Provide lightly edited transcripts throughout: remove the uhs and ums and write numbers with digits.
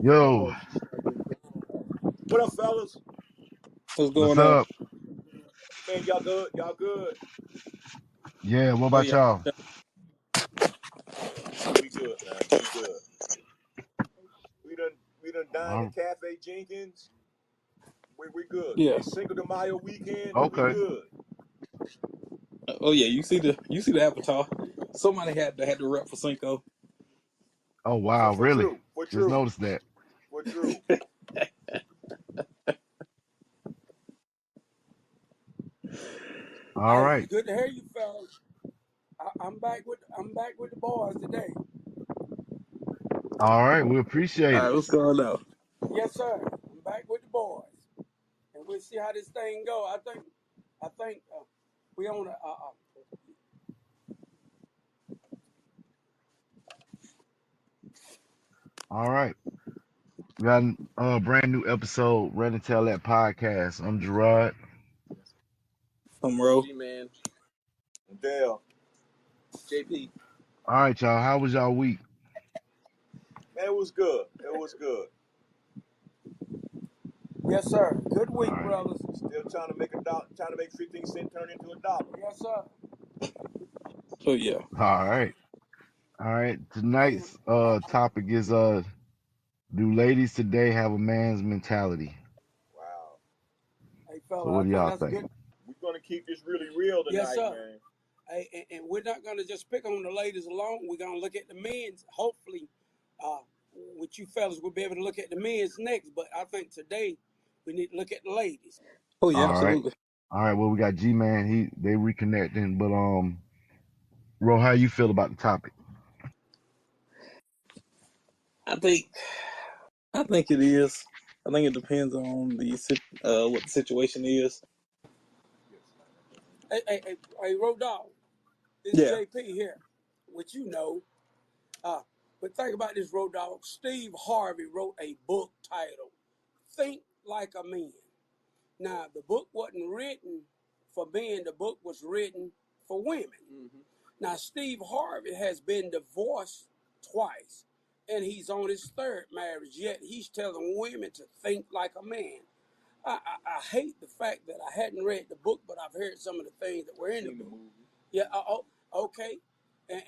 Yo, What up, fellas? What's what's going on? up? Man, y'all good? Y'all good? Yeah, what Oh about yeah. y'all? We good, man. We good. We done we done dined Um, at Cafe Jenkins. We good. Yeah. It's Cinco de Mayo weekend. We okay. good. Oh yeah. You see the avatar. Somebody had to rep for Cinco. Oh For, wow, for really? true. For Just true. noticed that. For true. All Hey, right. good to hear you, fellas. I'm back with the boys today. All right, we All appreciate right, it. what's going on? Yes, sir. I'm back with the boys, and we'll see how this thing go. I think we on a. All right. We got a brand new episode, Ready to Tell That podcast. I'm Gerard. Ro. G-Man, Dale. JP. All right, y'all. How was y'all week? Man, it was good. It was good. Yes, sir. Good All week, right. brothers. Still trying to make trying to make 15 cents turn into a dollar. Yes, sir. Oh yeah. All right. All right. Hey, Tonight's topic is do ladies today have a man's mentality? Wow. hey, So fella. what I do think y'all that's think? good. We're gonna keep this really real Yes, tonight, sir. man. Hey, and we're not gonna just pick on the ladies alone. We're gonna look at the men's. Hopefully, uh, with you fellas, we'll be able to look at the men's next. But I think today we need to look at the ladies. Oh yeah. All right. Absolutely. All right. Well, we got G-Man. They reconnecting, but Ro, how you feel about the topic? I think. I think it is. I think it depends on what the situation is. Hey, Road Dog, it's Yeah. JP here, which you know. But think about this, Road Dog. Steve Harvey wrote a book titled "Think Like a Man." Now, the book wasn't written for men. The book was written for women. Mm-hmm. Now, Steve Harvey has been divorced twice, and he's on his third marriage. Yet he's telling women to think like a man. I hate the fact that I hadn't read the book, but I've heard some of the things that were in the Seen the book. movie. Yeah, okay. And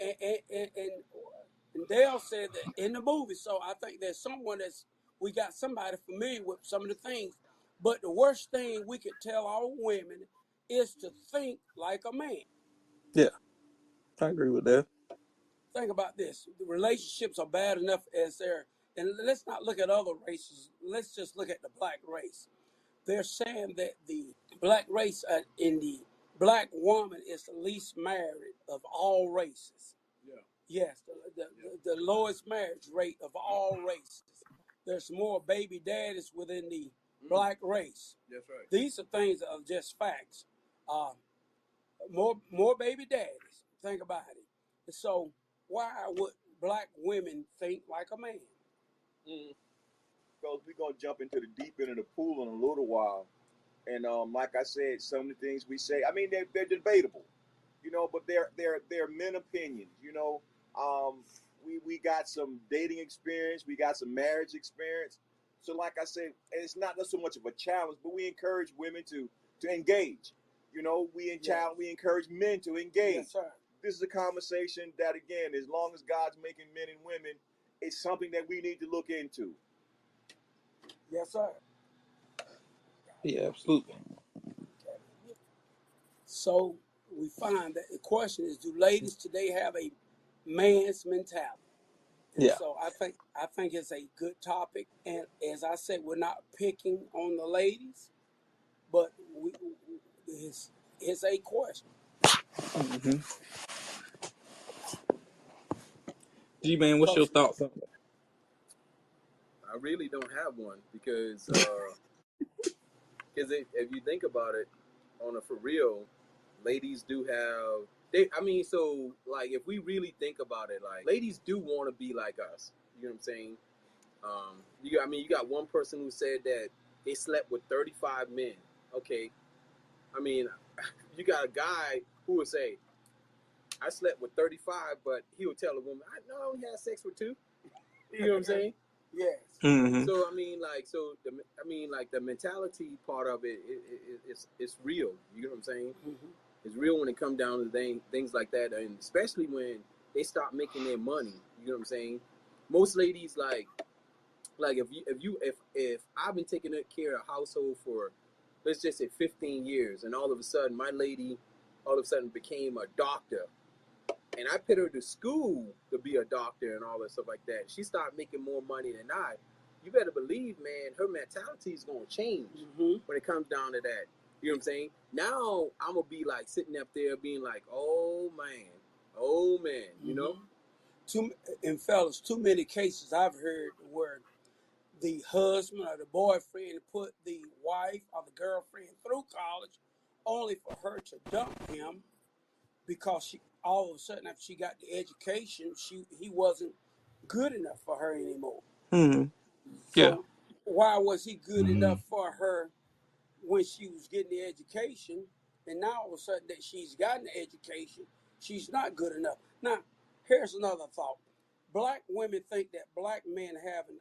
Dale said that in the movie, so I think there's we got somebody familiar with some of the things. But the worst thing we could tell our women is to think like a man. Yeah. I agree with that. Think about this. The relationships are bad enough as they're, and let's not look at other races. Let's just look at the black race. They're saying that the black race in the black woman is the least married of all races. Yeah. Yes, the lowest marriage rate of all races. There's more baby daddies within the black race. That's right. These are things that are just facts. Uh, more baby daddies. Think about it. So why would black women think like a man? Mm. Fellas, we're gonna jump into the deep end of the pool in a little while. And like I said, some of the things we say, I mean, they're debatable, but they're men opinions. We got some dating experience, we got some marriage experience. So, like I said, it's not so much of a challenge, but we encourage women to engage. We encourage men to engage. Yes, sir. This is a conversation that, again, as long as God's making men and women, it's something that we need to look into. Yes, sir. Yeah. Absolutely. So we find that the question is, do ladies today have a man's mentality? And Yeah. so I think it's a good topic. And as I said, we're not picking on the ladies, but it's a question. Mm-hmm. G-Man, what's your Because thoughts on it? I really don't have one because if you think about it, for real, ladies do have they. I mean, so like if we really think about it, like ladies do want to be like us. You know what I'm saying? You got one person who said that they slept with 35 men. Okay, I mean, you got a guy who would say, I slept with 35, but he would tell a woman, I only had sex with 2. You know what I'm saying? Yes. Mm-hmm. So the mentality part of it, it's real. You know what I'm saying? Mm-hmm. It's real when it comes down to things like that, and especially when they start making their money. You know what I'm saying? Most ladies like if I've been taking care of a household for, let's just say 15 years, and all of a sudden my lady all of a sudden became a doctor, and I put her to school to be a doctor and all that stuff like that. She started making more money than I. You better believe, man, her mentality is gonna change when it comes down to that. You know what I'm saying? Now I'm gonna be like sitting up there being like, oh man, you know? And fellas, too many cases I've heard where the husband or the boyfriend put the wife or the girlfriend through college only for her to dump him because she all of a sudden after she got the education, he wasn't good enough for her anymore. Mm-hmm. Yeah. So why was he good Mm-hmm. enough for her when she was getting the education, and now all of a sudden that she's gotten the education, she's not good enough? Now, here's another thought. Black women think that black men have an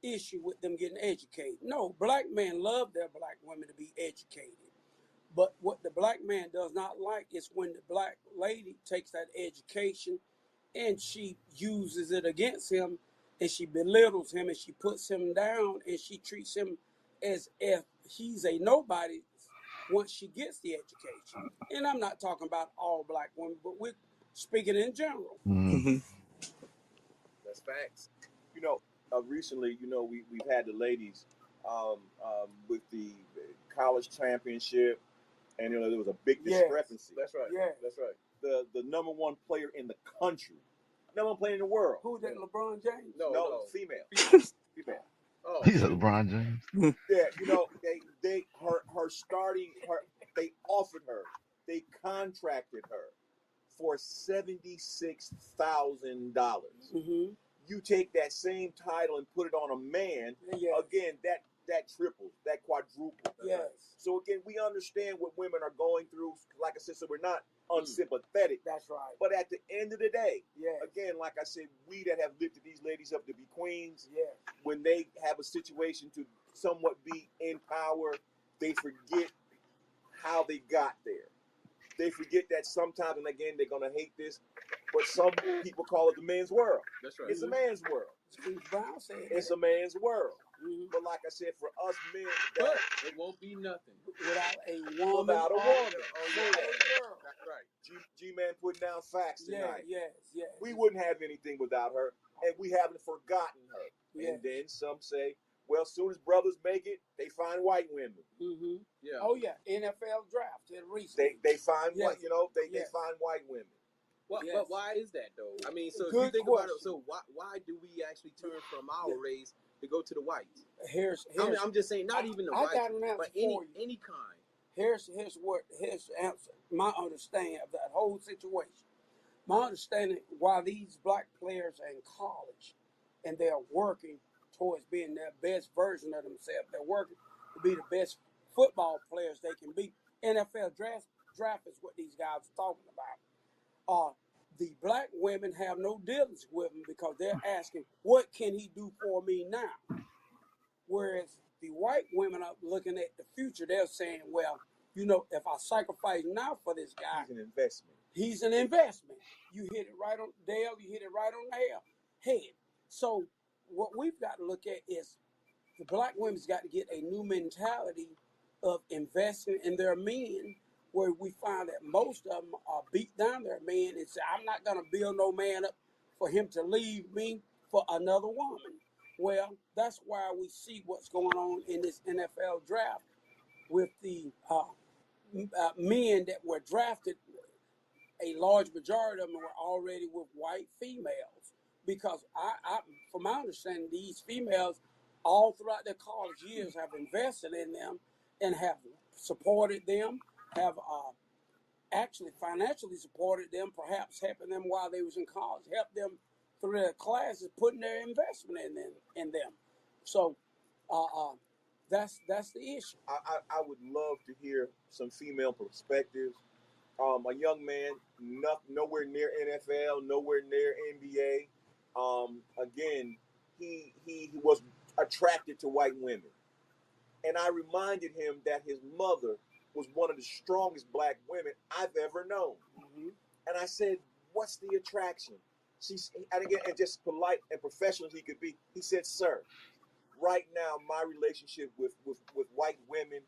issue with them getting educated. No, black men love their black women to be educated. But what the black man does not like is when the black lady takes that education and she uses it against him, and she belittles him, and she puts him down, and she treats him as if he's a nobody once she gets the education. And I'm not talking about all black women, but we're speaking in general. Mm-hmm. Mm-hmm. That's facts. You know, recently, we've had the ladies with the college championship, and there was a big Yes. discrepancy. That's right. Yeah. That's right. The number one player in the country, number one player in the world. Who's that, LeBron James? No, female. Female. Oh, He's a LeBron James. Yeah, they offered her, they contracted her for $76,000. Mm-hmm. You take that same title and put it on a man, Yes. again, that triples, that quadruples. Yes. So again, we understand what women are going through. Like I said, so we're not unsympathetic. That's right. But at the end of the day, Yes. again, like I said, we that have lifted these ladies up to be queens, Yes. when they have a situation to somewhat be in power, they forget how they got there. They forget that sometimes, and again, they're going to hate this, but some people call it the man's world. that's right. It's a man's world. James Brown said It's that. a man's world. Mhm. But like I said, for us men, But it won't be nothing Without a woman without a or woman. a girl. That's right. G-Man putting down facts Yeah, tonight. yes, yes. We wouldn't have anything without her, and we haven't forgotten her. Yes. And then some say, well, as soon as brothers make it, they find white women. Mm-hmm. Yeah. Oh yeah, NFL draft recently. They find Yes. they Yes. find white women. Yes. But why is that though? I mean, so if Good you think question. about it, so why do we actually turn from our race to go to the whites? Here's I'm just saying, not even the I whites, got an answer but for you. any kind. Here's the answer. My understanding of that whole situation. My understanding why these black players are in college and they're working towards being their best version of themselves. They're working to be the best football players they can be. NFL draft is what these guys are talking about. The black women have no dealings with him because they're asking, what can he do for me now? Whereas the white women are looking at the future. They're saying, well, if I sacrifice now for this guy, He's an investment. he's an investment. You hit it right on Dale. You hit it right on the head. So what we've got to look at is the black women's got to get a new mentality of investing in their men, where we find that most of them are beat down their men and say, I'm not going to build no man up for him to leave me for another woman. Well, that's why we see what's going on in this NFL draft with the men that were drafted. A large majority of them were already with white females, because from my understanding, these females all throughout their college years have invested in them and have supported them, have actually financially supported them, perhaps helping them while they was in college, helped them through their classes, putting their investment in them. So that's the issue. I would love to hear some female perspectives. a young man, nowhere near NFL, nowhere near NBA. Again, he was attracted to white women, and I reminded him that his mother was one of the strongest black women I've ever known. Mm-hmm. And I said, "What's the attraction?" And again, and just polite and professional as he could be, he said, "Sir, right now my relationship with white women,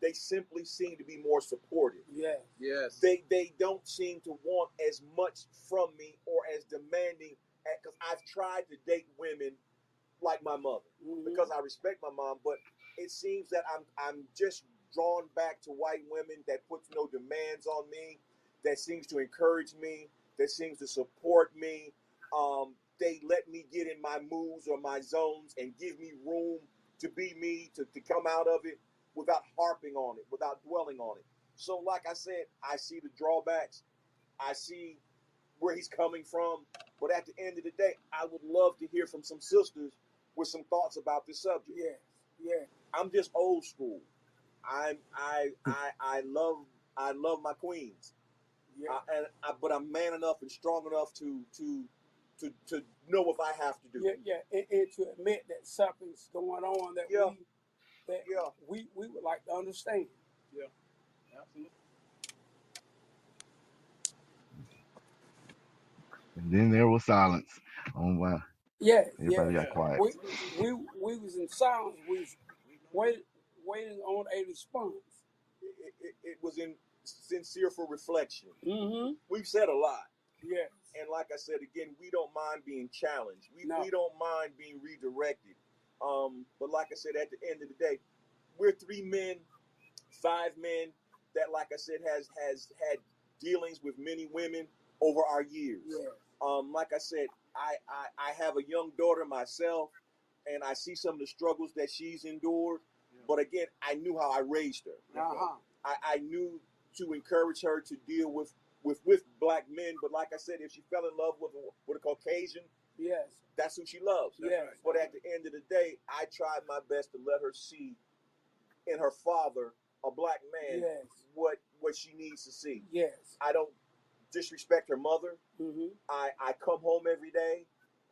they simply seem to be more supportive. Yeah. Yes. They don't seem to want as much from me or as demanding, because I've tried to date women like my mother, Mm-hmm. because I respect my mom, but it seems that I'm just drawn back to white women that puts no demands on me, that seems to encourage me, that seems to support me. They let me get in my moods or my zones and give me room to be me, to come out of it without harping on it, without dwelling on it. So, like I said, I see the drawbacks. I see where he's coming from. But at the end of the day, I would love to hear from some sisters with some thoughts about this subject. Yeah. Yeah. I'm just old school. I love my queens. Yeah. But I'm man enough and strong enough to know if I have to do Yeah. it. Yeah. And to admit that something's going on that Yeah. we would like to understand. Yeah. Absolutely. And then there was silence. Oh wow. Yeah. Yeah. Everybody got quiet. We was in silence. We was waiting on a response. It was in sincere for reflection. Mm-hmm. We've said a lot. Yes. And like I said again, we don't mind being challenged. We don't mind being redirected. But like I said, at the end of the day, we're 3 men, 5 men that, like I said, has had dealings with many women over our years. Yeah. Like I said, I have a young daughter myself, and I see some of the struggles that she's endured. Yeah. But again, I knew how I raised her. Uh-huh. I knew to encourage her to deal with black men. But like I said, if she fell in love with a Caucasian, Yes. that's who she loves. Yes. But at the end of the day, I tried my best to let her see in her father, a black man, Yes. what she needs to see. Yes. I don't disrespect her mother. Mm-hmm. I come home every day.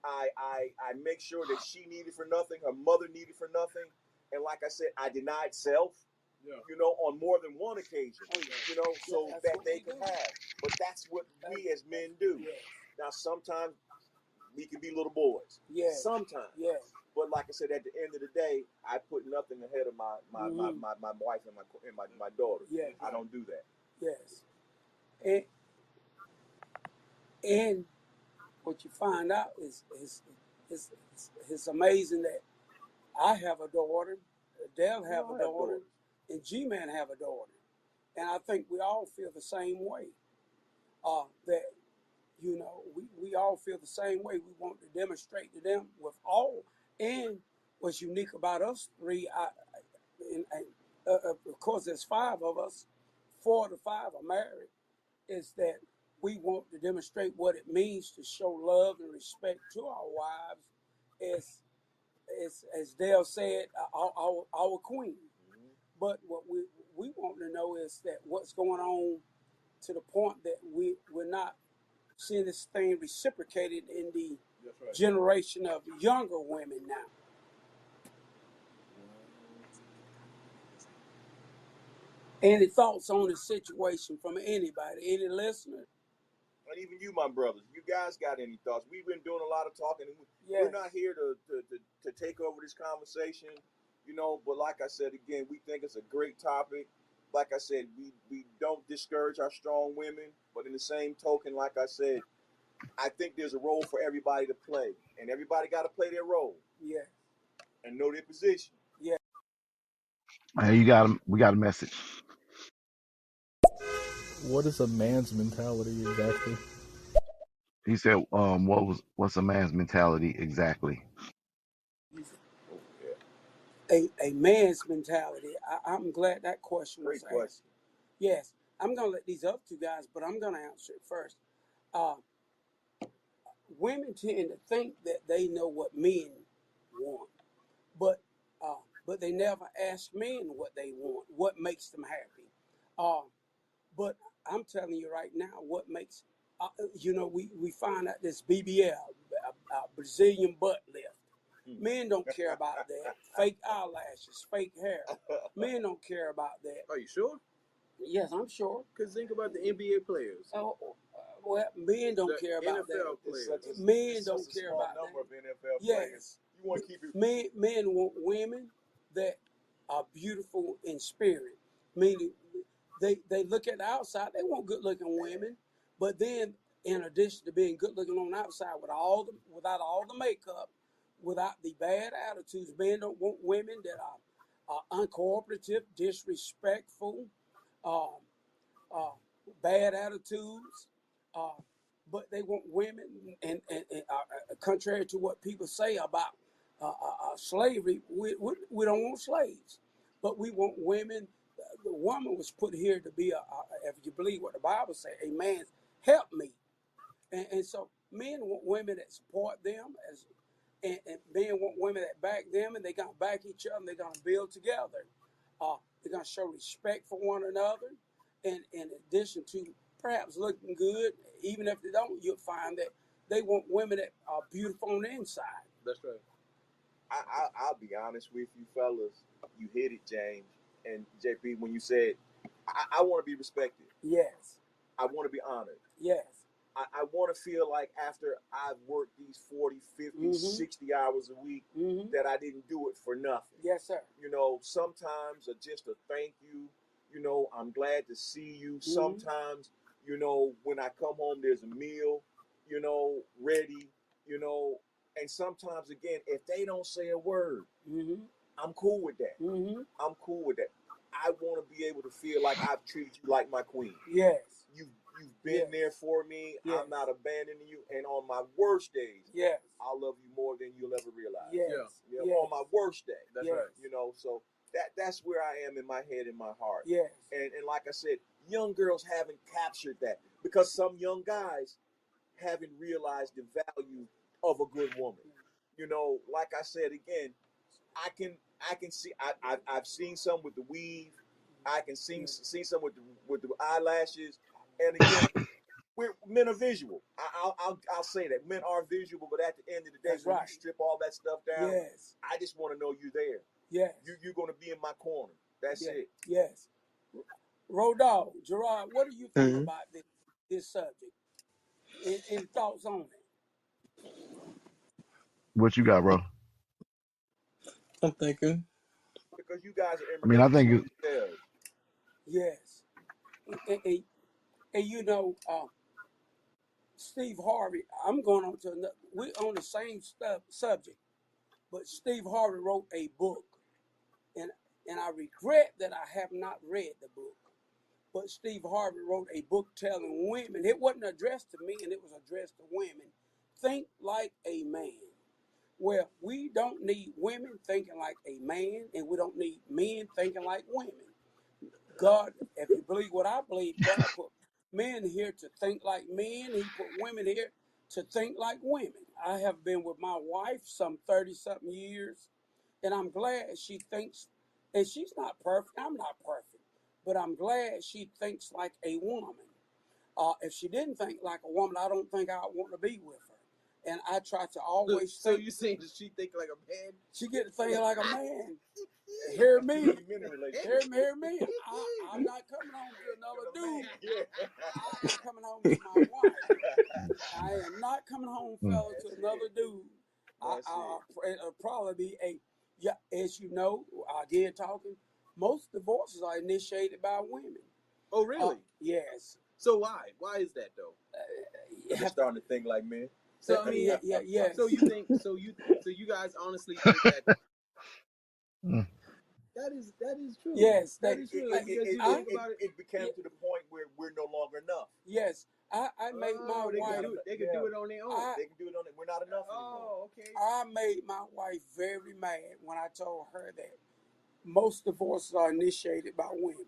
I make sure that she needed for nothing, her mother needed for nothing. And like I said, I denied self, on more than one occasion, so that they can have. But that's what we as men do. Yes. Now, sometimes we can be little boys. Yes. Sometimes. Yes. But like I said, at the end of the day, I put nothing ahead of my Mm-hmm. my wife and my daughter. Yes. I don't do that. Yes. And what you find out is it's amazing that I have a daughter, Dell have a daughter, and G-Man have a daughter. And I think we all feel the same way. That, we all feel the same way. We want to demonstrate to them with all. And what's unique about us 3, of course there's 5 of us, 4 of the 5 are married, is that we want to demonstrate what it means to show love and respect to our wives, as Dale said, our queen. Mm-hmm. But what we want to know is that what's going on to the point that we're not seeing this thing reciprocated in the generation of younger women now. Any thoughts on the situation from anybody, any listener? And even you, my brothers, you guys got any thoughts? We've been doing a lot of talking. Yes. We're not here to take over this conversation, but like I said, again, we think it's a great topic. Like I said, we don't discourage our strong women, but in the same token, like I said, I think there's a role for everybody to play, and everybody got to play their role. Yeah. And know their position. Yeah. Hey, we got a message. What is a man's mentality exactly? He said, what's a man's mentality exactly? A man's mentality. I'm glad that question was Great question. asked. Yes, I'm going to let these other 2 guys, but I'm going to answer it first. Women tend to think that they know what men want, but they never ask men what they want, what makes them happy. But I'm telling you right now, what makes, we find out this BBL, Brazilian butt lift. Men don't care about that. Fake eyelashes, fake hair. Men don't care about that. Are you sure? Yes, I'm sure. Because think about the NBA players. Well, men don't The care about NFL that. players. Men don't care about that. Number of NFL Yes. players. You want to keep it. Men want women that are beautiful in spirit. Meaning, they look at the outside. They want good looking women, but then in addition to being good looking on the outside, without all the makeup, without the bad attitudes, men don't want women that are uncooperative, disrespectful, bad attitudes. But they want women, and contrary to what people say about slavery, we don't want slaves, but we want women. The woman was put here to be if you believe what the Bible says, a man's helpmeet, and so men want women that support them, and men want women that back them, and they're gonna back each other, and they're gonna build together. They're gonna show respect for one another, and in addition to perhaps looking good, even if they don't, you'll find that they want women that are beautiful on the inside. That's right. I'll be honest with you, fellas. You hit it, James and JP, when you said, I want to be respected. Yes. I want to be honored. Yes. I want to feel like after I've worked these 40, 50, 60 hours a week, that I didn't do it for nothing. Yes, sir. Sometimes just a thank you. I'm glad to see you. Sometimes, when I come home, there's a meal, ready, and sometimes, again, if they don't say a word, I'm cool with that. I'm cool with that. I want to be able to feel like I've treated you like my queen. Yes. You've been there for me. Yes. I'm not abandoning you. And on my worst days, yes, I'll love you more than you'll ever realize. Yes. Yeah. Yes. On my worst day. That's yes. right. So that's where I am in my head and my heart. Yes. And like I said, young girls haven't captured that because some young guys haven't realized the value of a good woman. Like I said again, I can see I've seen some with the weave. I can see some with the eyelashes, and again, men are visual. I'll say that men are visual, but at the end of the day, That's when right. you strip all that stuff down, yes, I just want to know you're there. yes, You're going to be in my corner. That's yes. it. Yes. Road Dogg, Gerard, what do you think about this subject? Any thoughts on it? What you got, bro? I'm thinking. Because you guys are I mean, I think emerald yourselves. Yes. And Steve Harvey, I'm going on to another, we're on the same subject, but Steve Harvey wrote a book, and I regret that I have not read the book. But Steve Harvey wrote a book telling women, it wasn't addressed to me, and it was addressed to women, think like a man. Well, we don't need women thinking like a man, and we don't need men thinking like women. God, if you believe what I believe, God put men here to think like men. He put women here to think like women. I have been with my wife some 30-something years, and I'm glad she thinks, and she's not perfect. I'm not perfect, but I'm glad she thinks like a woman. If she didn't think like a woman, I don't think I'd want to be with her. And I try to always So think. you saying that she think like a man? She get to thinking like a man. Hear me. Hear me. I'm not coming home to another dude. I'm coming home to my wife. I am not coming home, fella, to another dude. It'll probably be as you know, again talking, most divorces are initiated by women. Oh, really? Yes. So why? Why is that though? They're starting to think like men. So I mean, yeah. So you think? So you guys honestly think that? That is true. Yes, that is true. Because you think about it, it became to the point where we're no longer enough. Yes, I made my wife. They can do it on their own. They can do it on it. We're not enough anymore. Oh, okay. I made my wife very mad when I told her that most divorces are initiated by women.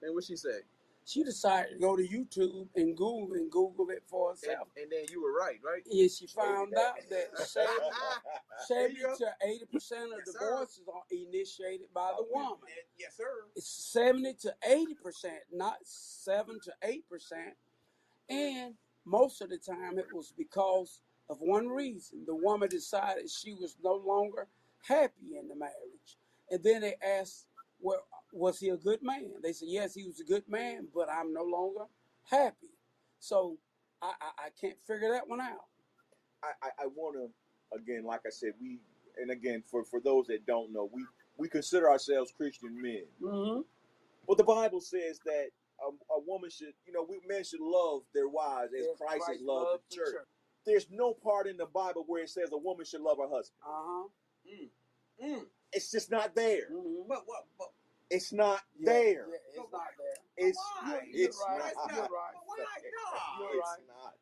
And what she say? She decided to go to YouTube and Google it for herself. And then you were right? And she found out that 70 you go. to 80% of Yes, sir. divorces are initiated by the woman. Yes, sir. It's 70 to 80%, not 7 to 8%. And most of the time it was because of one reason. The woman decided she was no longer happy in the marriage. And then they asked, well, was he a good man? They said, yes, he was a good man, but I'm no longer happy. So I can't figure that one out. I want to, again, like I said, for those that don't know, we consider ourselves Christian men. Mm-hmm. But the Bible says that a woman should, men should love their wives as Christ has loved the church. There's no part in the Bible where it says a woman should love her husband. Uh-huh. It's just not there. Mm-hmm. But It's not there. Yeah, it's not there. It's why? it's You're not. right. You're right. Why not? You're right. It's not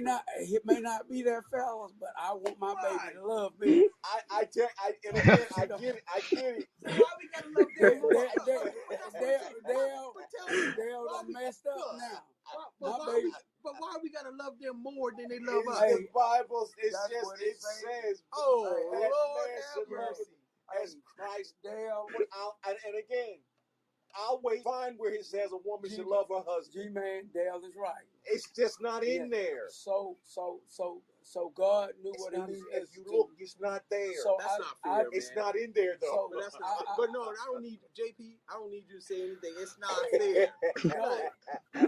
Why? It may not be there, fellas, but I want my baby to love me. I get it. So why we gotta love them more? Dale done messed up now. But why we gotta love them more than they love us? The Bible, it That's says, Oh, that Lord man have should love mercy. as Christ. Dale, And again, I'll find where it says a woman should love her husband. G-Man, Dale is right. It's just not in there. So God knew It's what not he in, was if you look, it's not there. So That's not fair, It's man. not in there though. But that's not. I- But no, I don't need JP. I don't need you to say anything. It's not fair.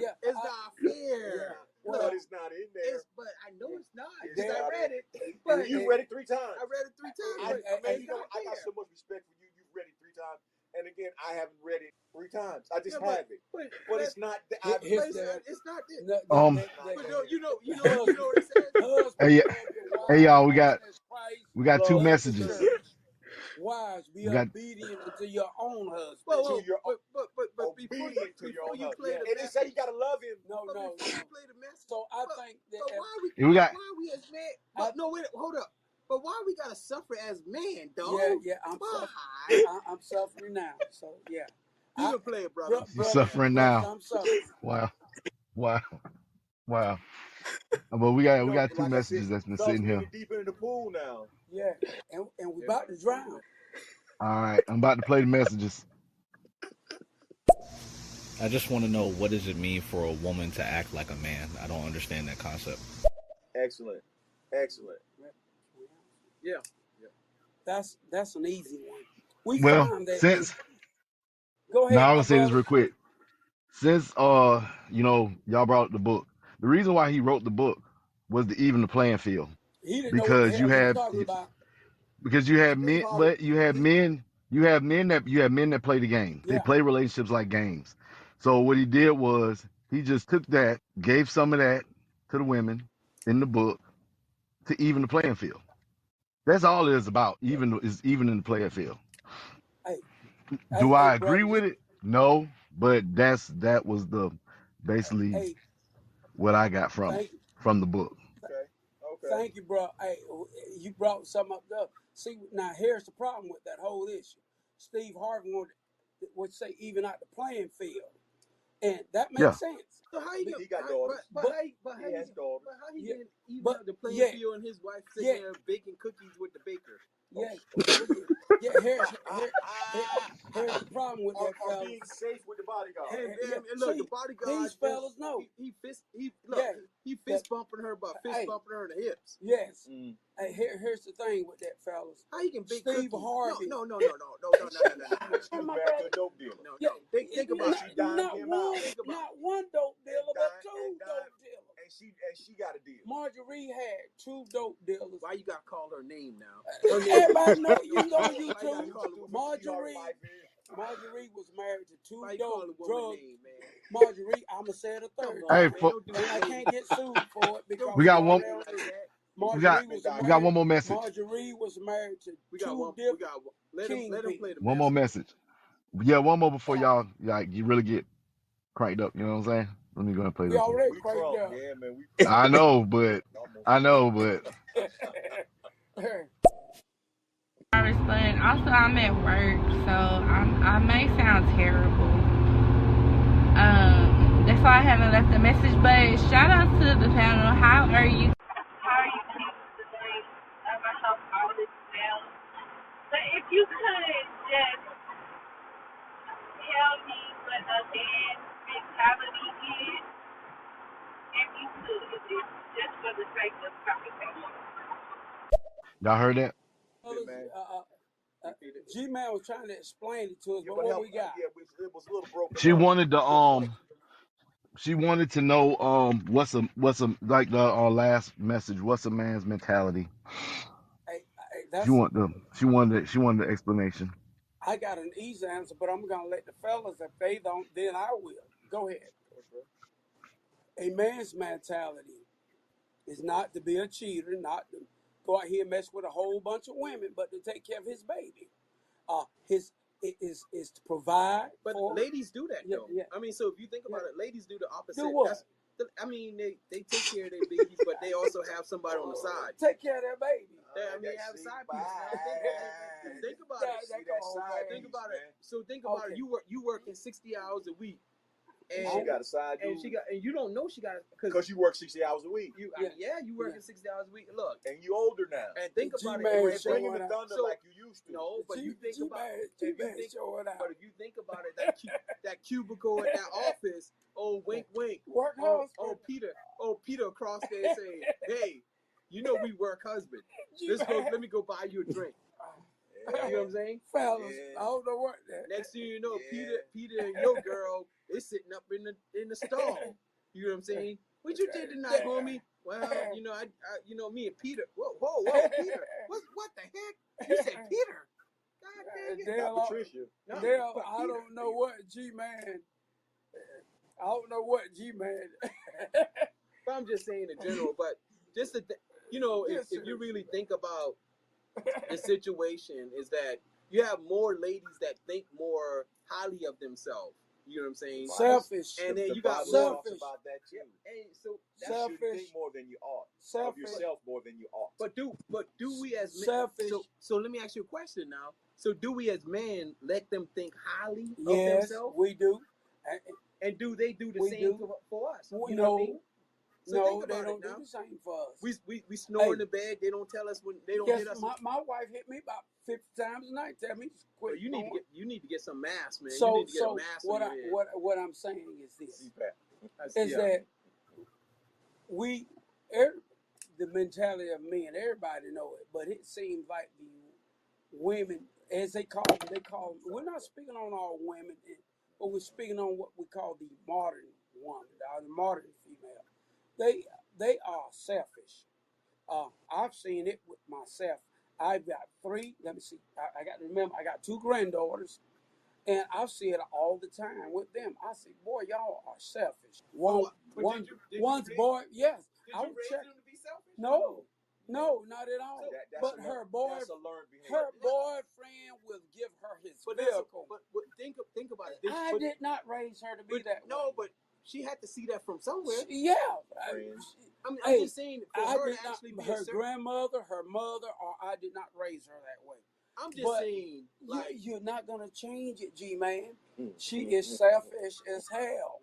Yeah, It's not fair. But it's not in there. But I know it's not. It's Because I not. read it. But You read it 3 times. I read it 3 times. I got so much respect for you. You've read it 3 times. And again, I haven't read it 3 times. I just have it. But it's not. It's not there. But no, you know what it says. Hey, y'all, we got 2 messages. Wives, be We got- obedient to your own husband. But before obedient to your own you husband. play the It didn't say you gotta love him. No. before you play the message. So I think that But why we? We got- Why we as men? No, wait, hold up. But why we gotta suffer as men, dog? I'm Why? suffering. I'm suffering now. So yeah. You can play it, brother. You're suffering now. I'm suffering. Wow. But we got 2 Like I messages said, that's been fellas, sitting we here. get deep into the pool now. Yeah, and we about to drown. All right, I'm about to play the messages. I just want to know, what does it mean for a woman to act like a man? I don't understand that concept. Excellent. Yeah. That's an easy one. We Well, found that. since Go ahead. now I'm my gonna say this brother. real quick. Since y'all brought up the book, the reason why he wrote the book was to even the playing field. He didn't know what because the you hell he was have- talking about. Because you have men, but you have men that play the game. They Yeah. play relationships like games. So what he did was he just took that, gave some of that to the women in the book to even the playing field. That's all it is about. Even in the playing field. Do I agree with it? No, but that was basically Hey, what I got from the book. Okay. thank you, bro. Hey, you brought something up there. See, now here's the problem with that whole issue. Steve Harvey would say even out the playing field, and that makes Yeah. sense. So how you He got daughters. But how He has daughters. he Yeah. didn't even But- have the playing yeah. field and his wife sitting Yeah. there baking cookies with the baker? Yeah, yeah. Here's the problem with that Or fella. being safe with the bodyguard. And yeah. look, See, the bodyguard. these fellas know. He fist Yeah. bumping her, but Hey. bumping her in the hips. Yes. Mm. Hey, here's the thing with that, fellas. How you can bake Steve cookies? Harvey. No. She was my back brother. to a dope dealer. No. Think about She it. dined not him one, out. Think about not one dope dealer, but And two dined- dope dealers. And she got a deal. Marjorie had 2 dope dealers. Why you gotta call her name now? Everybody know you can go on Why you gotta YouTube. call her- Marjorie was married to 2 Why you call a dope woman drug. name, man? Marjorie, I'ma say it a third Come time. Hey, man, for- don't do And I that. can't get sued for it because We got one- Marjorie we was got married- one more message. Marjorie was married to We got 2 one. We different. got one. Let him play the One more message. Yeah, one more before y'all you really get cranked up. You know what I'm saying? Let me go ahead and play We this one. already We cranked crunk. up. Yeah, man. We I know, but But also I'm at work, so I may sound terrible. That's why I haven't left a message. But shout out to the panel. How are you? How are you keeping the dream of myself all this well? But if you could just tell me what a man's mentality is, if you could, just for the sake of conversation. Y'all heard that? G-Man was trying to explain it to us, Yeah, but what we got? Yeah, it was a little broken She up. wanted to know what's a like the last message. What's a man's mentality? She wanted the explanation. I got an easy answer, but I'm gonna let the fellas. If they don't, then I will. Go ahead. A man's mentality is not to be a cheater, not to go out here and mess with a whole bunch of women, but to take care of his baby. Is to provide. But ladies do that though. Yeah. I mean, so if you think about it, ladies do the opposite. Do what? I mean, they take care of their babies, but they also have somebody on the side. Take care of their baby. They have a side piece. Think about it. Think about it. So think about it. You working 60 hours a week. And she got a side dude. And you don't know she got because you work 60 hours a week. You working 60 hours a week. Look, and you older now. And think about it. Bringing the thunder like you used to. No, but you think about it. But if you think about it, that cubicle at that office. Oh, wink, wink. Workhouse. Peter across there saying, "Hey, you know we work husband. Let me go buy you a drink." You know what I'm saying? Fellas, I don't know what that. Next thing you know, Peter and your girl is sitting up in the stall. You know what I'm saying? What you did tonight, homie? Well, I me and Peter. Whoa, Peter. What the heck? You said Peter. God dang it. Patricia. Dale, I don't know what G-Man. I don't know what G-Man. But I'm just saying in general. But just if you really think about the situation, is that you have more ladies that think more highly of themselves. You know what I'm saying? Selfish. And then you got selfish about that too. And so selfish. You think more than you ought. Selfish. Of yourself more than you ought. But do we as men? Selfish. So let me ask you a question now. So do we as men let them think highly of themselves? Yes, we do. And do they do the same for us? You know what I mean? So no, they don't do the same for us. We snore in the bed. They don't tell us when they don't hit us. My wife hit me about 50 times a night. Tell me to quit. Well, you need to get some masks, man. So you need to get a mask what I'm saying is this: is that the mentality of men, everybody know it, but it seems like the women, as they call them, we're not speaking on all women, but we're speaking on what we call the modern woman, the modern female. They are selfish. I've seen it with myself. I've got 3. Let me see. I got to remember. I got 2 granddaughters, and I see it all the time with them. I say, boy, y'all are selfish. One's boy. Yes. Did you raise them to be selfish? No, not at all. But her boyfriend will give her his vehicle. But think about it. I did not raise her to be that way. No, but she had to see that from somewhere. I'm just saying, for her to actually be her grandmother, her mother, or I did not raise her that way. I'm just saying, you're not gonna change it, G-Man. She is selfish as hell.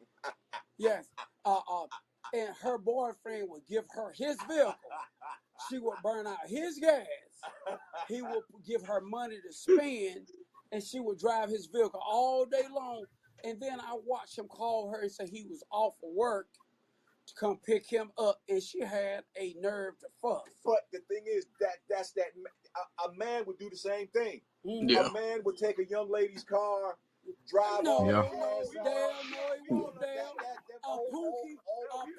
Yes. And her boyfriend would give her his vehicle. She would burn out his gas. He would give her money to spend, and she would drive his vehicle all day long. And then I watched him call her and say he was off of work to come pick him up, and she had a nerve to fuss. But the thing is that's a man would do the same thing. Yeah. A man would take a young lady's car, drive no, on. he won't. A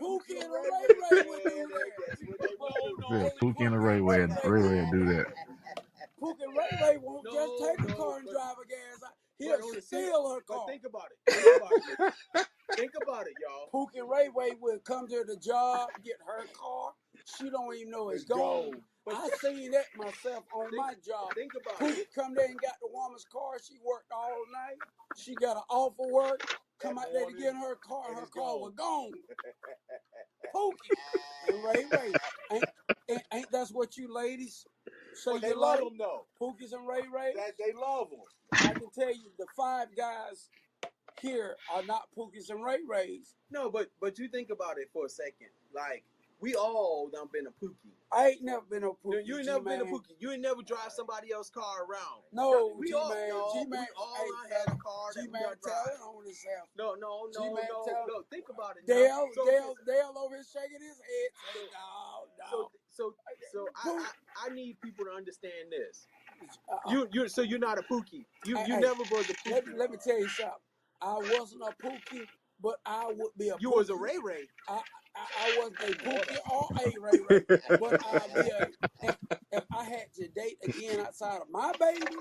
Pookie and a Ray would do that. Yeah, Pookie and a Ray would do that. Pookie and Ray won't just take a car and drive a gas out. He'll steal her car. But think about it. Think about it, y'all. Pookie and Ray will come to the job, get her car. She don't even know it's gone. I seen that myself on my job. Think about Pookie come there and got the woman's car. She worked all night. She got an offer work. Come out there to get her car, and her car was gone. Pookie and Ray. Ain't that's what you ladies say they you love like? them, though. Pookies and Ray. They love them. I can tell you the 5 guys here are not Pookies and Ray Rays. No, but you think about it for a second. Like, we all done been a Pookie. I ain't never been a Pookie. You ain't never been a Pookie. You ain't never drive somebody else's car around. No, we G-Man, all G-Man, had a car that we G-Man done tell drive. it on himself. No. G-Man tell No. Think about it. Dale Now. over here shaking his head. Saying, no. So I need people to understand this. Uh-uh. You're not a Pookie. You Hey, never was a Pookie. Let me tell you something. I wasn't a Pookie, but I would be a Pookie. You was a Ray Ray. I wasn't a Pookie or a Ray Ray, but I'd be if I had to date again outside of my baby,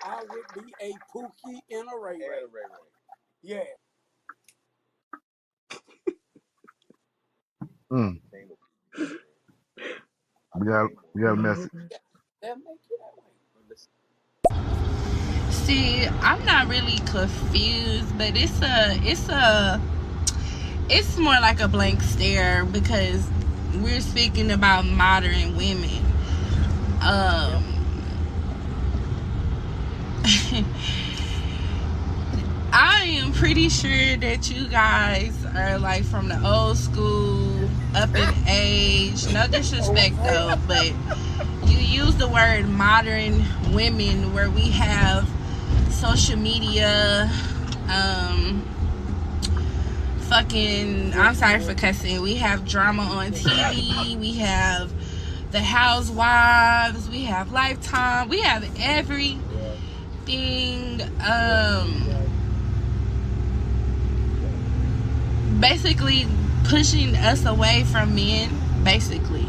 I would be a Pookie and a Ray Ray. Yeah. We got a message. They'll make you that way. See, I'm not really confused, but it's more like a blank stare because we're speaking about modern women. I am pretty sure that you guys are like from the old school, up in age. No disrespect though, but you use the word modern women where we have social media, I'm sorry for cussing. We have drama on TV. We have The Housewives. We have Lifetime. We have everything. Basically pushing us away from men. Basically.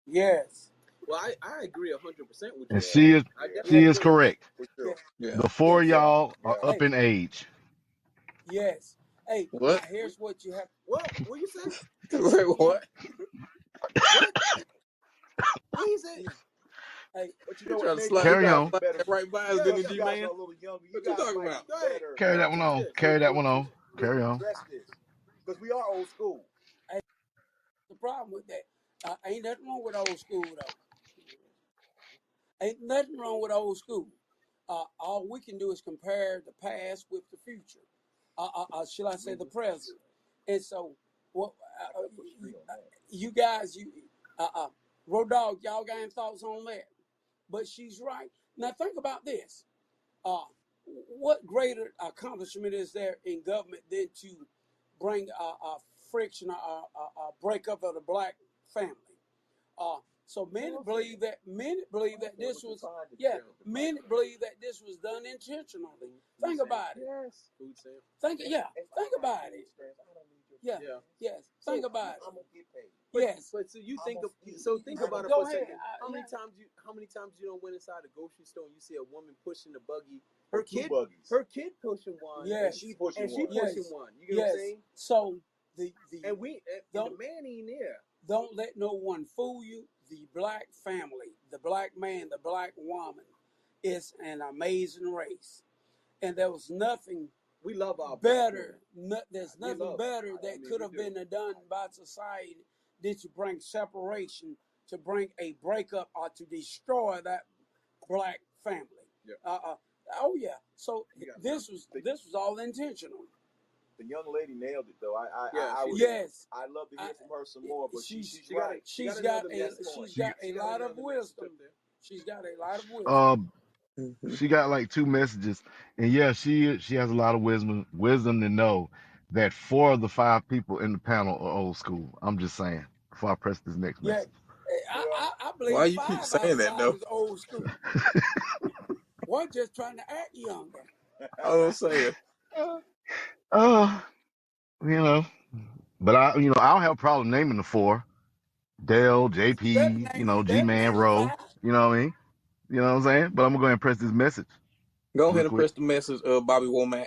Yes. Well, I agree 100% with you. And she is correct. Yeah. The four of y'all are up in age. Yes. Hey, What? now here's what you have. What you say? Wait, what? What he say? Hey, But you know Trying what? to Maybe slide Carry you guys on. better- right by us, you didn't guys you, are man? a little younger. What You you guys talking might about? be better Carry that one on. Carry that one on. Carry on. address this. Because we are old school. the problem with that, ain't nothing wrong with old school though. Ain't nothing wrong with old school. All we can do is compare the past with the future. Shall I say the present? And so, what you guys, Road Dog, y'all got any thoughts on that? But she's right. Now think about this. What greater accomplishment is there in government than to bring friction, breakup of the black family? So many believe that this was many believe that this was done intentionally. Think about it. Think about it. Yeah. Yes. Think about it. I'm gonna get paid. Yes. But think about it Go for a ahead. second. How many times you don't went inside a grocery store and you see a woman pushing the buggy? Her kid pushing one. Yes. And she pushing one. Yes. You know what I'm saying? So the And the man ain't there. don't let no one fool you. The black family, the black man, the black woman is an amazing race. And there was nothing We love our better. There's We nothing love better it. that I mean, could we have do. been done by society than to bring separation, to bring a breakup, or to destroy that black family. Yeah. Oh yeah. So Yeah. this was all intentional. The young lady nailed it, though. Yes. I'd love to hear from her some more, but she's she got right. it. She's got got another message point. she's got a She got lot of another message wisdom. up there. She's got a lot of wisdom. She got like 2 messages, and yeah, she has a lot of wisdom to know that 4 of the 5 people in the panel are old school. I'm just saying before I press this next Yeah. message. I believe Why you 5 keep out of saying that, 5 though? is old school. One just trying to act younger. I'm saying. But I don't have a problem naming the 4: Dale, Better JP, name G-Man, Rowe. 5. You know what I mean? You know what I'm saying? But I'm gonna go ahead and press this message. Go real ahead and quick. press the message, Bobby Womack.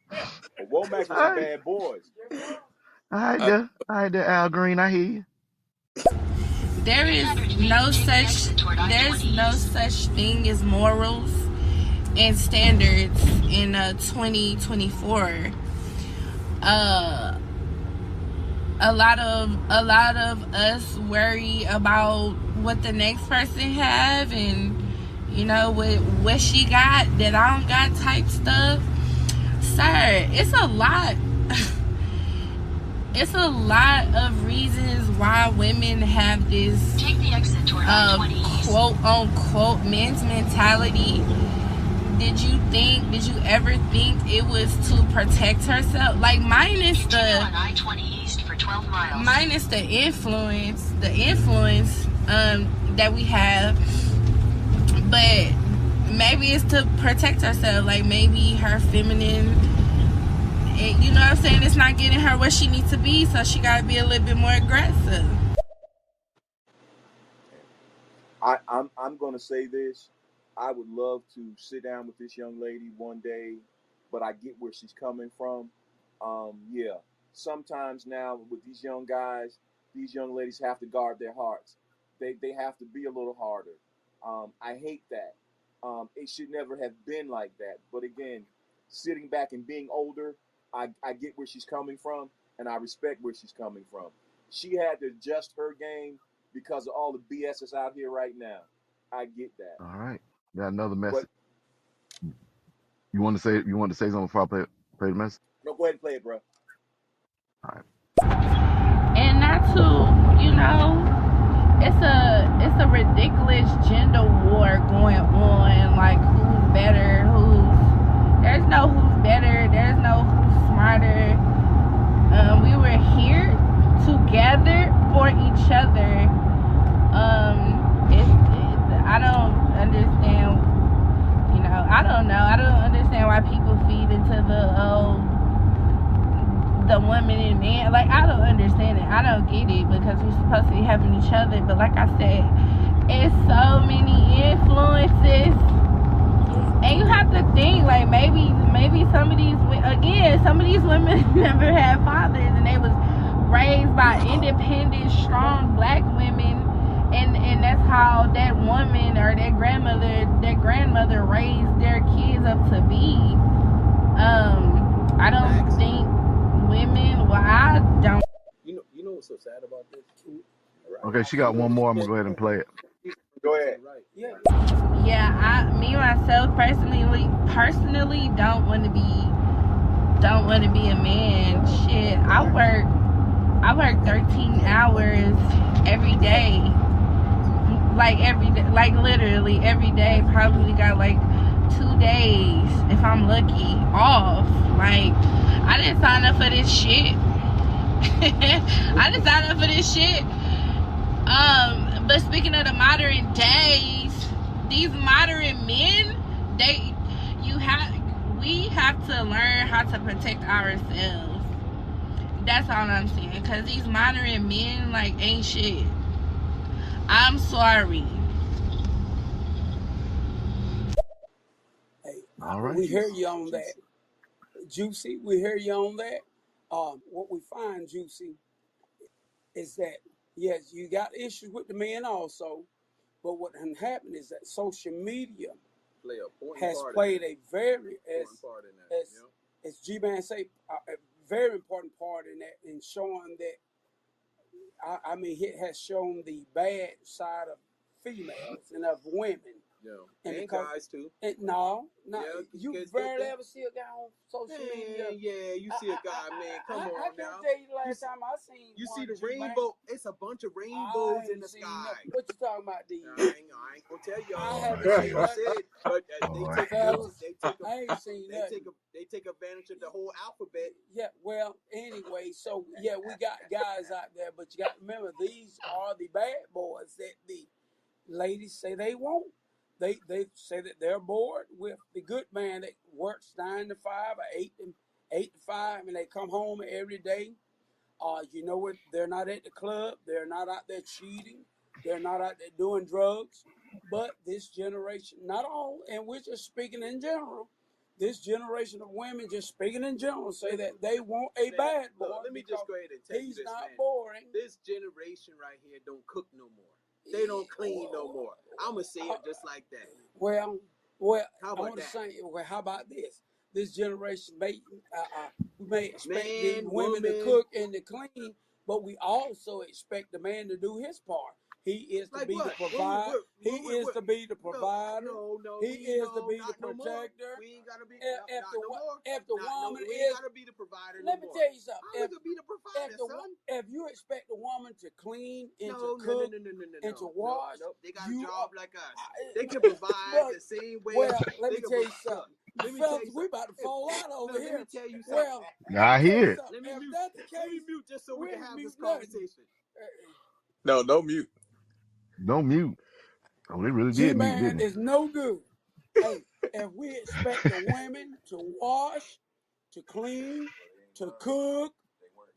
But Womack was some bad boys. All right there, Al Green. I hear you. There's no such thing as morals and standards in 2024. A lot of us worry about what the next person have and what she got that I don't got type stuff. sir, it's a lot. It's a lot of reasons why women have this quote unquote men's mentality. Did you ever think it was to protect herself? Like minus the influence that we have, but maybe it's to protect herself. Like maybe her feminine, you know what I'm saying, it's not getting her where she needs to be, so she gotta be a little bit more aggressive. I'm gonna say this. I would love to sit down with this young lady one day, but I get where she's coming from. Yeah, sometimes now with these young guys, these young ladies have to guard their hearts. They have to be a little harder. I hate that. It should never have been like that. But again, sitting back and being older, I get where she's coming from, and I respect where she's coming from. She had to adjust her game because of all the BS that's out here right now. I get that. All right. Got another message. But You want to say something before I play the message? no, go ahead and play it, bro. All right. And not to, it's a ridiculous gender war going on. Like who's better, there's no who's better, there's no who's smarter. We were here together for each other. I don't understand. I don't know. I don't understand why people feed into the women and men. Like, I don't understand it. I don't get it, because we're supposed to be helping each other. But like I said, it's so many influences, and you have to think, like, maybe some of these women never had fathers, and they was raised by independent, strong black women, and that's how that woman or that grandmother raised their kids up to be. I don't think women. Well, I don't. You know what's so sad about this? Right. Okay, she got one more. I'm gonna go ahead and play it. Go ahead. Yeah. Yeah, me myself personally don't want to be a man. Shit, I work 13 hours every day. Like every day, like literally every day. Probably got like 2 days, if I'm lucky, off. Like, I didn't sign up for this shit. But speaking of the modern days, these modern men, we have to learn how to protect ourselves. That's all I'm saying. Because these modern men, like, ain't shit. I'm sorry. Hey, All right. we hear you on that. Juicy, we hear you on that. What we find, Juicy, is that, yes, you got issues with the men also, but what has happened is that social media has played a very, as G-Man say, a very important part in that, in showing that, I mean, it has shown the bad side of females and of women. Yeah. And guys too. No. Yeah, you barely ever see a guy on social media. Yeah, you see a guy, man. Come on I can't now. tell you the last time I seen. You one see the G-Man. rainbow? It's a bunch of rainbows in the sky. Nothing. What you talking about, D? I ain't gonna tell y'all. I haven't seen nothing. But they take advantage of the whole alphabet. Yeah, well, anyway, so yeah, we got guys out there, but you got to remember, these are the bad boys that the ladies say they want. They say that they're bored with the good man that works 9 to 5 or 8 to 5, and they come home every day. You know what? They're not at the club. They're not out there cheating. They're not out there doing drugs. But this generation, not all, and we're just speaking in general. This generation of women, just speaking in general, say that they want a bad boy. Look, let me just go ahead and tell you this, he's not man. boring. This generation right here don't cook no more. They don't clean no more. I'm going to say it just like that. Well, how about that? How about this? This generation we may expect the women to cook and to clean, but we also expect the man to do his part. He is to Like be the what? provider. He is to be the No, provider. no, He is to be the not no more. protector. We ain't gotta be If not the no more. if the Not, no, woman we ain't is, gotta be the provider let no me more. tell you something. How we gonna be the provider, son? If you expect a woman to clean and No, to cook no. and to wash, No. They got a you job are, like us. They can provide but, the same way. well, let they me can tell you look, something. let me tell Fellas, you we something. about to fall out over Let here. me tell you something. Well, I hear it. Let me if mute. that's the Let me case, mute just so we can we'll have mute this nothing. conversation. No, don't mute. Don't mute. Oh, they really did mute, G-Man didn't they? is no good. Hey, if we expect the women to wash, to clean, to cook,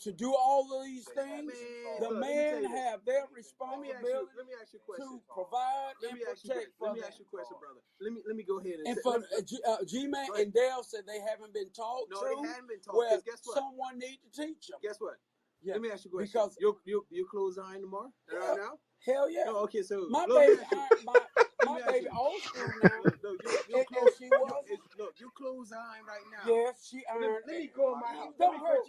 to do all of these things, Man, the look, let me men tell you this. have their Let me responsibility ask you a question. to provide Let and me ask you protect for let me them. ask you a question, brother. Let me go ahead and And say, for go G-Man ahead. and Dale said they haven't been taught No, to. they hadn't been taught. Well, Because guess what? someone needs to teach them. Guess what? Yeah, Let me ask you a question. because Your clothes iron tomorrow? Right now? hell yeah, No, okay, so my look, baby, let me ask you. my Let me ask baby you. old school now. Look, your If clothes. she was, Look, your clothes iron right now. yes, she ironed. Let me go in my house. Don't hurt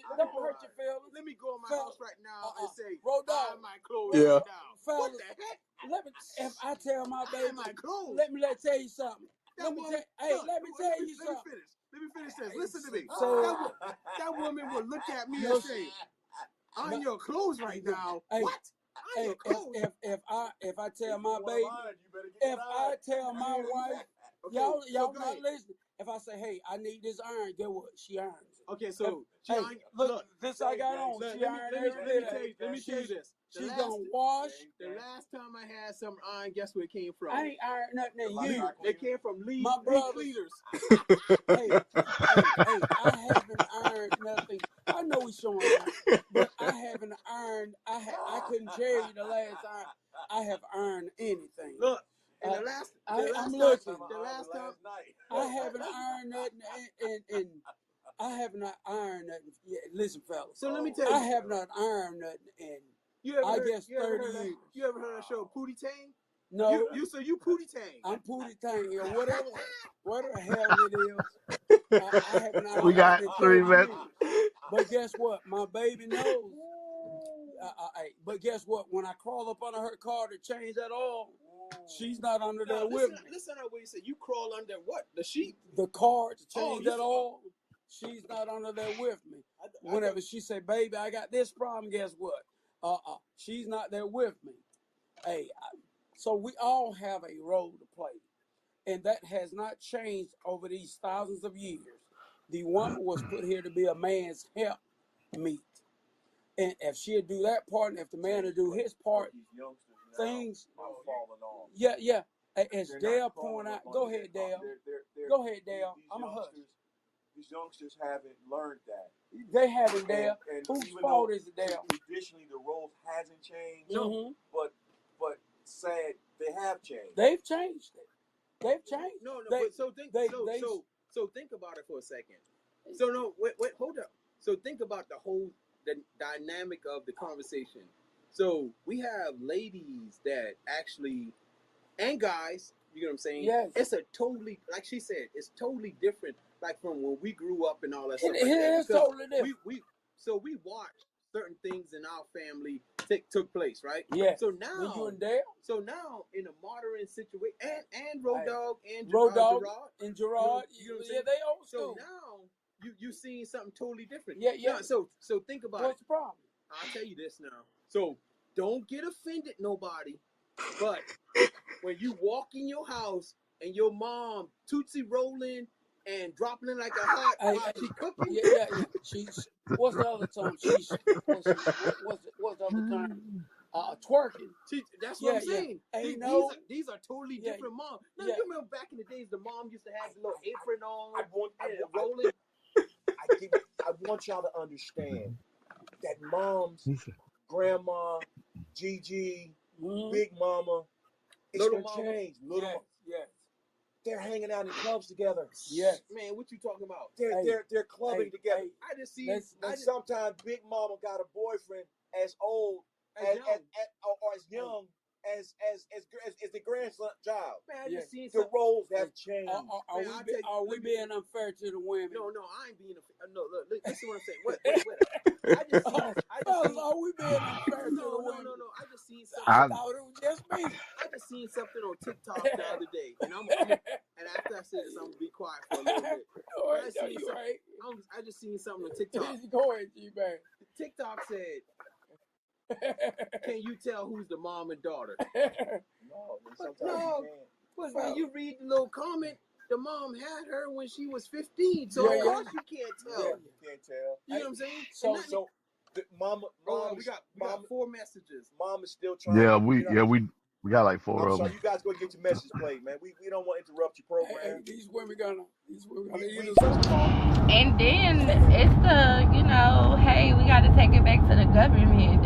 your feelings. Let me go in my Fel- house right now and say, Road iron dog. my clothes Yeah. right now. Fellas, What the heck? let me. If I tell my baby, Iron my clothes. let me tell you something. That Let me woman, tell. Hey, look, let me tell you something. Let me finish this. Listen to me. So- that woman would look at me No, and say, iron your clothes right now. Hey, What? Iron your clothes. If I tell my baby, if I tell my wife, Okay, y'all so go not ahead. listening. If I say, hey, I need this iron, get what? She irons it. Okay, so Hey, iron, look, this I got on. look, She let me ironed tell every you bit. this. She's gonna wash. The last time I had some iron, guess where it came from? I ain't ironed nothing in you. They came from Lee My brothers. cleaners. Hey, I haven't ironed nothing. I know we showing out, but I haven't ironed. I couldn't tell you the last time I have ironed anything. Look, and I'm the last time I haven't ironed nothing, and I have not ironed nothing. Yeah, listen, fellas. So let me tell you. I have not ironed nothing in, You ever I heard, guess, you ever 30 heard that- years. You ever heard that show Pootie Tang? No, You Pootie Tang. I'm Pootie Tang or whatever the hell it is. I haven't ironed We got nothing in 3 30 minutes. years. But guess what? My baby knows. But guess what? When I crawl up under her car to change that oil, she's not under there with me. Listen to what you said. You crawl under what? The sheet? The car to Oh, change you that said- oil, she's not under there with me. Whenever she say, "Baby, I got this problem," guess what? She's not there with me. Hey, so we all have a role to play, and that has not changed over these thousands of years. The woman was put here to be a man's help meet, and if she'll do that part, and if the man will do his part, things. Yeah. As Dale pointed out, go ahead, Dale. Go ahead, Dale. I'm a hush. These youngsters haven't learned that. They haven't, Dale. And Whose even fault though is it, Dale? Traditionally, the roles hasn't changed. Mm-hmm. But sad, they have changed. They've changed it. They've changed. No. They- But so think. So think about it for a second. So no, wait, hold up. So think about the dynamic of the conversation. So we have ladies that actually, and guys, you know what I'm saying? Yes. It's a totally, like she said, it's totally different, like from when we grew up and all that stuff. It like that, is because totally different. we watched certain things in our family took place, right? Yeah. So When now, you and Dale, in a modern situation, and Road Dogg and Road Dogg Gerard, and Gerard, you know what I'm yeah, saying? they old so school. now you seeing something totally different. Yeah. Now, so think about What's it. the problem? I'll tell you this now. So don't get offended, nobody. But when you walk in your house and your mom tootsie rolling and dropping it like a heart while she cooking, Yeah. She's what's the other term? What's the other term? Twerking. that's what I'm Yeah. saying. Ain't These are totally Yeah, different moms. Now yeah. you remember back in the days, the mom used to have the little apron on I rolling. want y'all to understand that moms, grandma, Gigi, Mhm. Big Mama, it's Little gonna mama. change. Little mama, Yes. they're hanging out in clubs together. Yes. Man, what you talking about? They're clubbing together. Hey, I just see. And sometimes Big Mama got a boyfriend as old or as young as the grandchild. Man, I just seen The something. roles have changed. Are we being unfair to the women? No, I ain't being no. Look, listen what I'm saying. Wait. I just seen. Fellas, are we being unfair to the No. women? I just seen something. I I- thought it was just I just seen something on TikTok the other day, and and after I said this, I'm gonna be quiet for a little bit. I just seen something on TikTok. Go ahead, G-Man. TikTok said, "Can you tell who's the mom and daughter?" But when you read the little comment, the mom had her when she was 15, so of course you can't tell. Yeah, you can't tell. You know what I'm saying? So mama, we got 4 messages. Mom is still trying. Yeah, we got like 4 I'm of sorry, them. you guys go get your message played, man. We don't want to interrupt your program. These women gonna And then it's the, hey, we got to take it back to the government.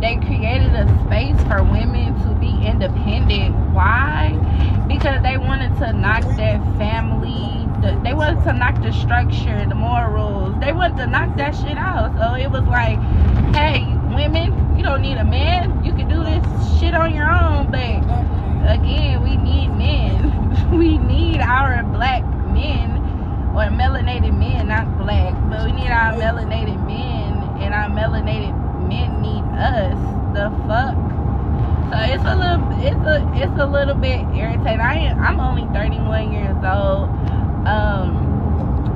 They created a space for women to be independent. Why? Because they wanted to knock that family, they wanted to knock the structure, the morals. They wanted to knock that shit out. So it was like, hey, women, you don't need a man. You can do this shit on your own. But again, we need men. We need our black men, or melanated men, not black, but we need our melanated men, and our melanated men need us. The fuck? So it's a little bit irritating. I'm only 31 years old.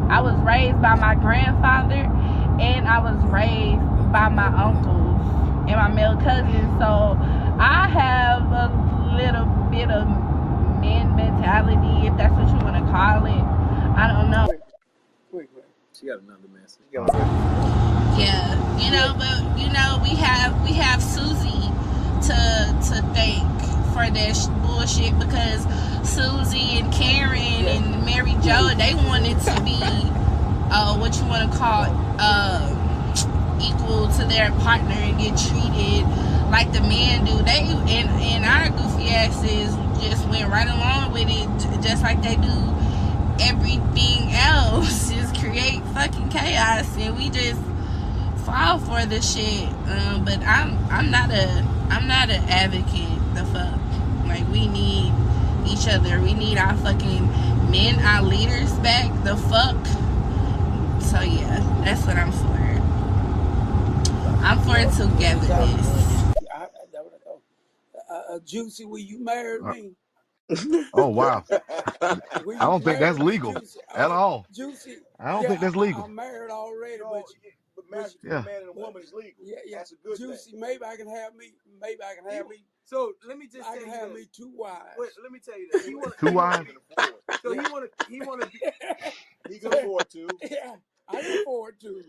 I was raised by my grandfather, and I was raised by my uncles and my male cousins. So I have a little bit of men mentality, if that's what you want to call it. I don't know. Wait. She got another message. Yeah, but we have Susie to thank for that bullshit, because Susie and Karen and Mary Jo, they wanted to be what you want to call equal to their partner and get treated like the men do. They and our goofy asses just went right along with it, just like they do everything else. Just create fucking chaos, and we just fall for the shit. But I'm not an advocate. The fuck, like, we need each other. We need our fucking men, our leaders back. The fuck. So yeah, that's what I'm for. I'm for togetherness. Juicy, will you marry me? Oh wow! I don't think that's legal at all. Juicy, I don't think that's legal. I'm married already, but marriage between a man and a woman is legal. Yeah. That's a good Juicy, thing. maybe I can have me. So let me just I say can have me 2 wives. Wait, let me tell you this. He wanna, 2 wives? So he wanna be. He can afford to. Yeah, I can afford to.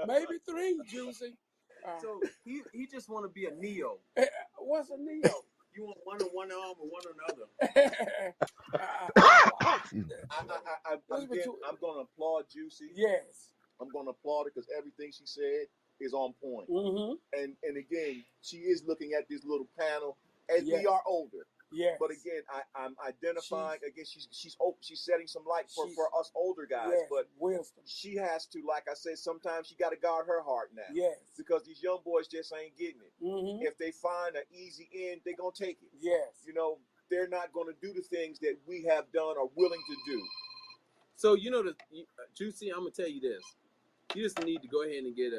Maybe 3, Juicy. So he just want to be a neo. What's a neo? You want one on one arm or one on the other? I'm going to applaud Juicy. Yes. I'm going to applaud her because everything she said is on point. Mm-hmm. And again, she is looking at this little panel as we are older. Yes. But again, I'm identifying, she's setting some light for us older guys. Yes, but wisdom. She has to, like I said, sometimes she got to guard her heart now. Yes. Because these young boys just ain't getting it. Mm-hmm. If they find an easy end, they're going to take it. Yes. They're not going to do the things that we have done or willing to do. So, Juicy, I'm going to tell you this. You just need to go ahead and get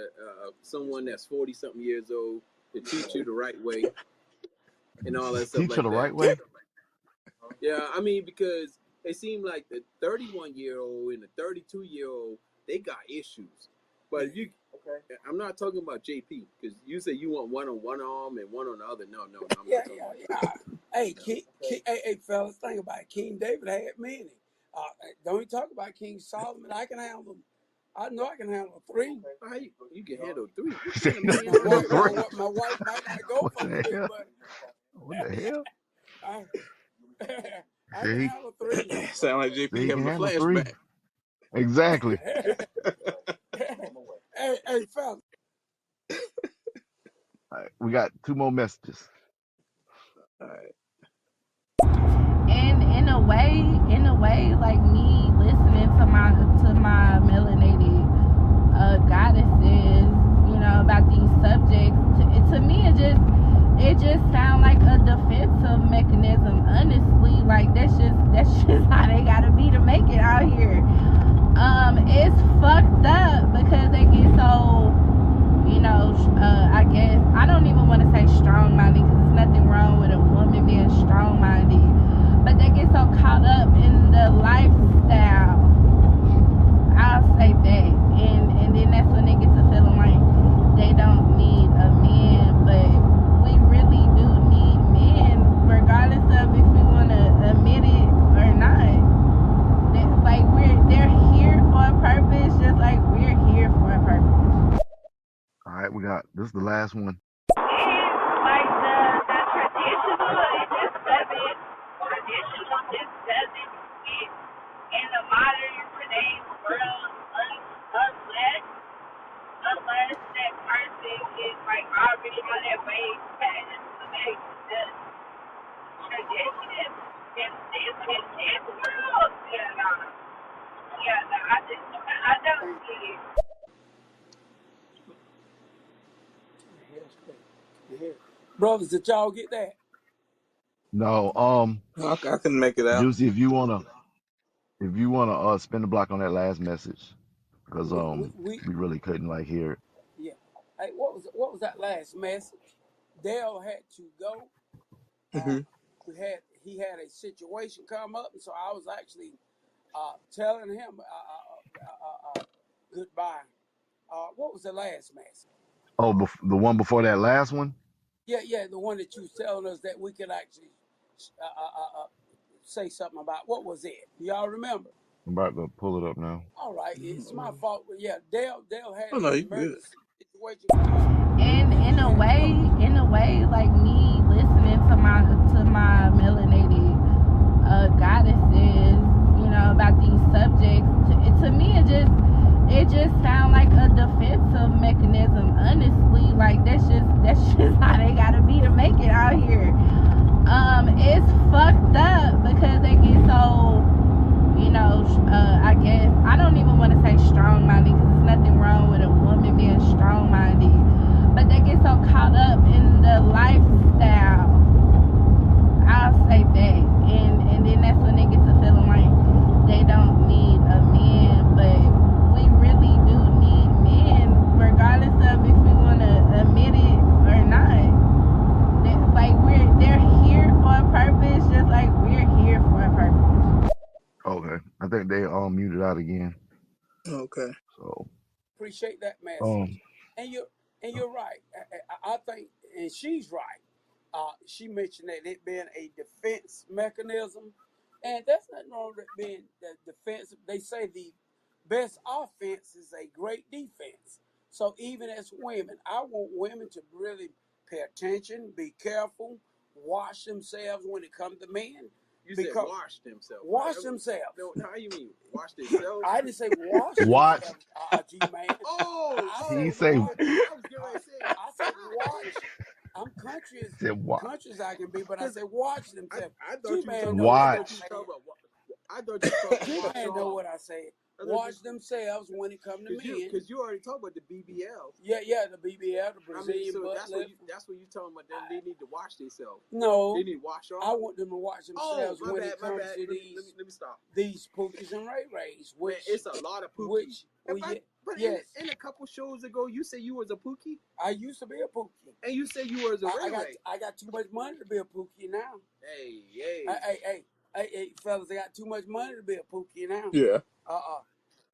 someone that's 40-something years old to teach you the right way. And all that stuff. Teach her the right way? Yeah, I mean, because it seemed like the 31-year-old and the 32-year-old, they got issues. But I'm not talking about JP, because you say you want one on one arm and one on the other. No. Yeah. Hey, fellas, think about it. King David had many. Don't you talk about King Solomon? I can handle them. I know I can handle 3. You can handle 3. My wife might not go for 3, but what the hell? I can handle 3. Sound like JP having a flashback. Exactly. Hey, fellas. All right, we got 2 more messages. All right. And in a way, like me listening to my melanated goddesses, about these subjects, to me it just sounds like a defensive mechanism. Honestly, like that's just how they gotta be to make it out here. It's fucked up because they get so, I guess I don't even want to say strong-minded, because there's nothing wrong with a woman This is the last one. Like the traditional, it just doesn't. Traditional just doesn't fit in the modern today's world unless that person is like already on their way to make the tradition in this world. Yeah, no. Yeah, no, I don't see it. Brothers, did y'all get that? No, I can make it out. Juicy, if you wanna spin the block on that last message, because we really couldn't like hear it. Yeah. Hey, what was that last message? Dale had to go. Mm-hmm. He had a situation come up, and so I was actually telling him goodbye. What was the last message? Oh, the one before that last one? Yeah, the one that you was telling us that we could actually say something about. What was it? Do y'all remember? I'm about to pull it up now. All right, it's my fault. But yeah, Dale had Oh, no, an you good. emergency situation come up. And in a way, like me listening to my melanated goddesses, about these subjects, to me it just sounds like a defensive mechanism. Honestly, like that's just how they gotta be to make it out here. It's fucked up because they get so, I guess I don't even want to say strong-minded because there's nothing wrong with a woman being strong-minded, but they get so caught up in the lifestyle. I'll say that, and then that's when they get to feeling like they don't need a man, but we really do need men, regardless of if we want to admit it or not. They're here for a purpose, just like we're here for a purpose. Okay, I think they all muted out again. Okay. So Appreciate that message. And you're right. I think, and she's right. She mentioned that it being a defense mechanism, and that's nothing wrong with being the defense. They say the best offense is a great defense. So even as women, I want women to really pay attention, be careful, wash themselves when it comes to men. You said wash themselves. Wash themselves. No, how you mean? Wash themselves? I didn't say wash Watch. themselves, G-Man. He say. I said watch. I'm country as I can be, but I said watch themselves. I thought G-Man watch. I thought you were talking about G-Man know what I said. Watch themselves when it comes to men. Because you already talked about the BBL. Yeah, the BBL, the Brazilian butt lift. That's what you're talking about. Them they need to wash themselves. No, they need to wash off. I want them to watch themselves when it comes to let me stop. These Pookies and Ray Rays. Which it's a lot of Pookies. Yes. In a couple shows ago, you said you was a Pookie. I used to be a Pookie. And you said you was a Ray Ray. I got too much money to be a Pookie now. Hey, fellas, I got too much money to be a Pookie now. Yeah.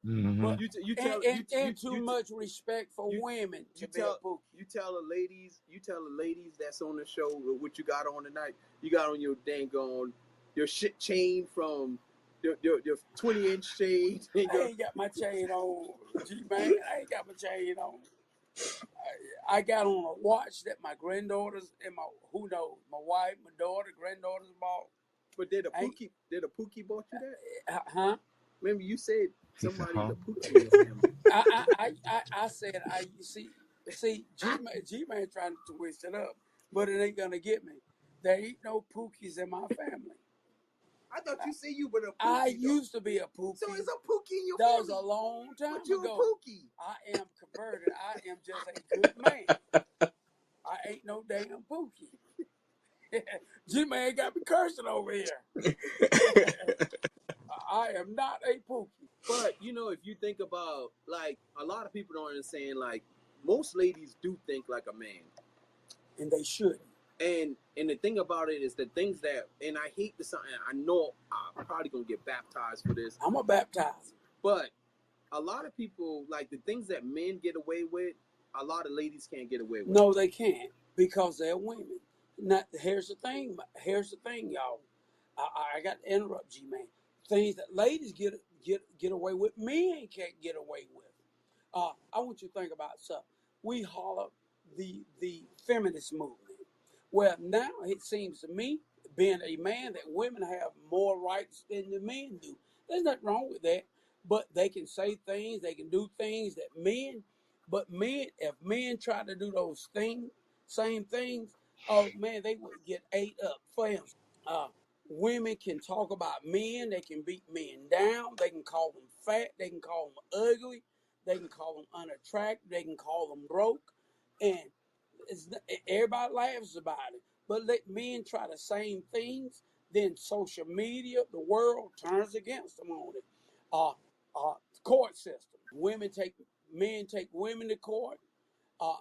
Mm-hmm. But you too much respect for women to be a Pookie. You tell the ladies that's on the show what you got on tonight. You got on your dang on your shit chain from your 20-inch chain. I ain't got my chain on, G-Man. I ain't got my chain on. I got on a watch that my granddaughters and my wife, my daughter, granddaughters bought. But did a Pookie bought you that? Huh? Remember you said somebody's a Pookie. I said see G-Man trying to twist it up, but it ain't gonna get me. There ain't no Pookies in my family. I thought you said you were a Pookie. I used to be a Pookie. So it's a Pookie in your family. That was a long time but you ago. A Pookie. I am converted. I am just a good man. I ain't no damn Pookie. G-Man got me cursing over here. I am not a Pookie. But, if you think about, like, a lot of people don't understand, like, most ladies do think like a man. And they should. And the thing about it is the things that, and I hate this, I know I'm probably going to get baptized for this. I'm a baptizer. But a lot of people, like, the things that men get away with, a lot of ladies can't get away with. No, they can't because they're women. Now, here's the thing, y'all. I got to interrupt, G-Man. Things that ladies get away with, men can't get away with. I want you to think about something. We holler the feminist movement. Well, now it seems to me, being a man, that women have more rights than the men do. There's nothing wrong with that, but they can say things, they can do things that men. But men, if men try to do those same things, oh man, they would get ate up. For instance, uh, women can talk about men, they can beat men down, they can call them fat, they can call them ugly, they can call them unattractive, they can call them broke, and it's, everybody laughs about it. But let men try the same things, then social media, the world turns against them on it. Uh, Court system. Men take women to court. Uh,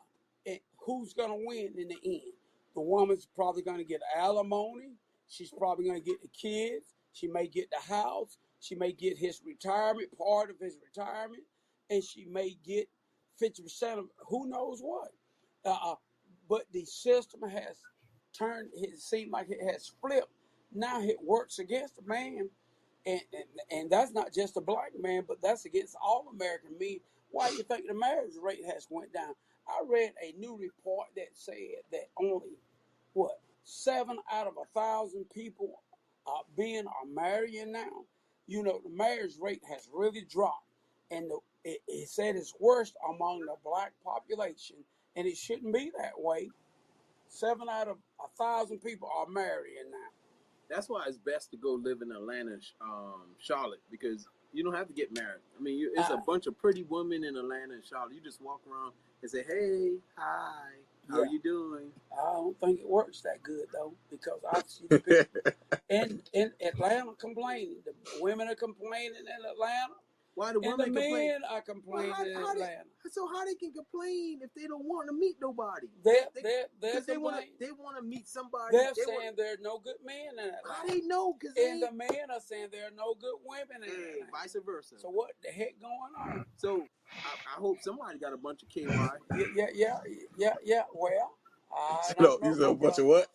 and who's going to win in the end? The woman's probably going to get alimony. She's probably going to get the kids. She may get the house. She may get his retirement, part of his retirement, and she may get 50% of who knows what. Uh, but the system has turned, it seemed like it has flipped. Now it works against the man. And that's not just a black man, but that's against all American men. Why do you think the marriage rate has went down? I read a new report that said that only, 7 out of 1,000 people are marrying now. You know, the marriage rate has really dropped. And it said it's worst among the black population. And it shouldn't be that way. 7 out of 1,000 people are marrying now. That's why it's best to go live in Atlanta, Charlotte, because you don't have to get married. I mean, it's a bunch of pretty women in Atlanta and Charlotte. You just walk around and say, "Hey, hi, how are you doing?" I don't think it works that good though, because I see the people in Atlanta complaining. The women are complaining in Atlanta. Why the women complain? Men are complaining in Atlanta. So how they can complain if they don't want to meet nobody? They want to meet somebody. They're saying there are no good men in Atlanta. How they know? And the men are saying there are no good women in Atlanta. Vice versa. So what the heck going on? So I hope somebody got a bunch of KY. Yeah. Well, I don't know. You said a bunch of what?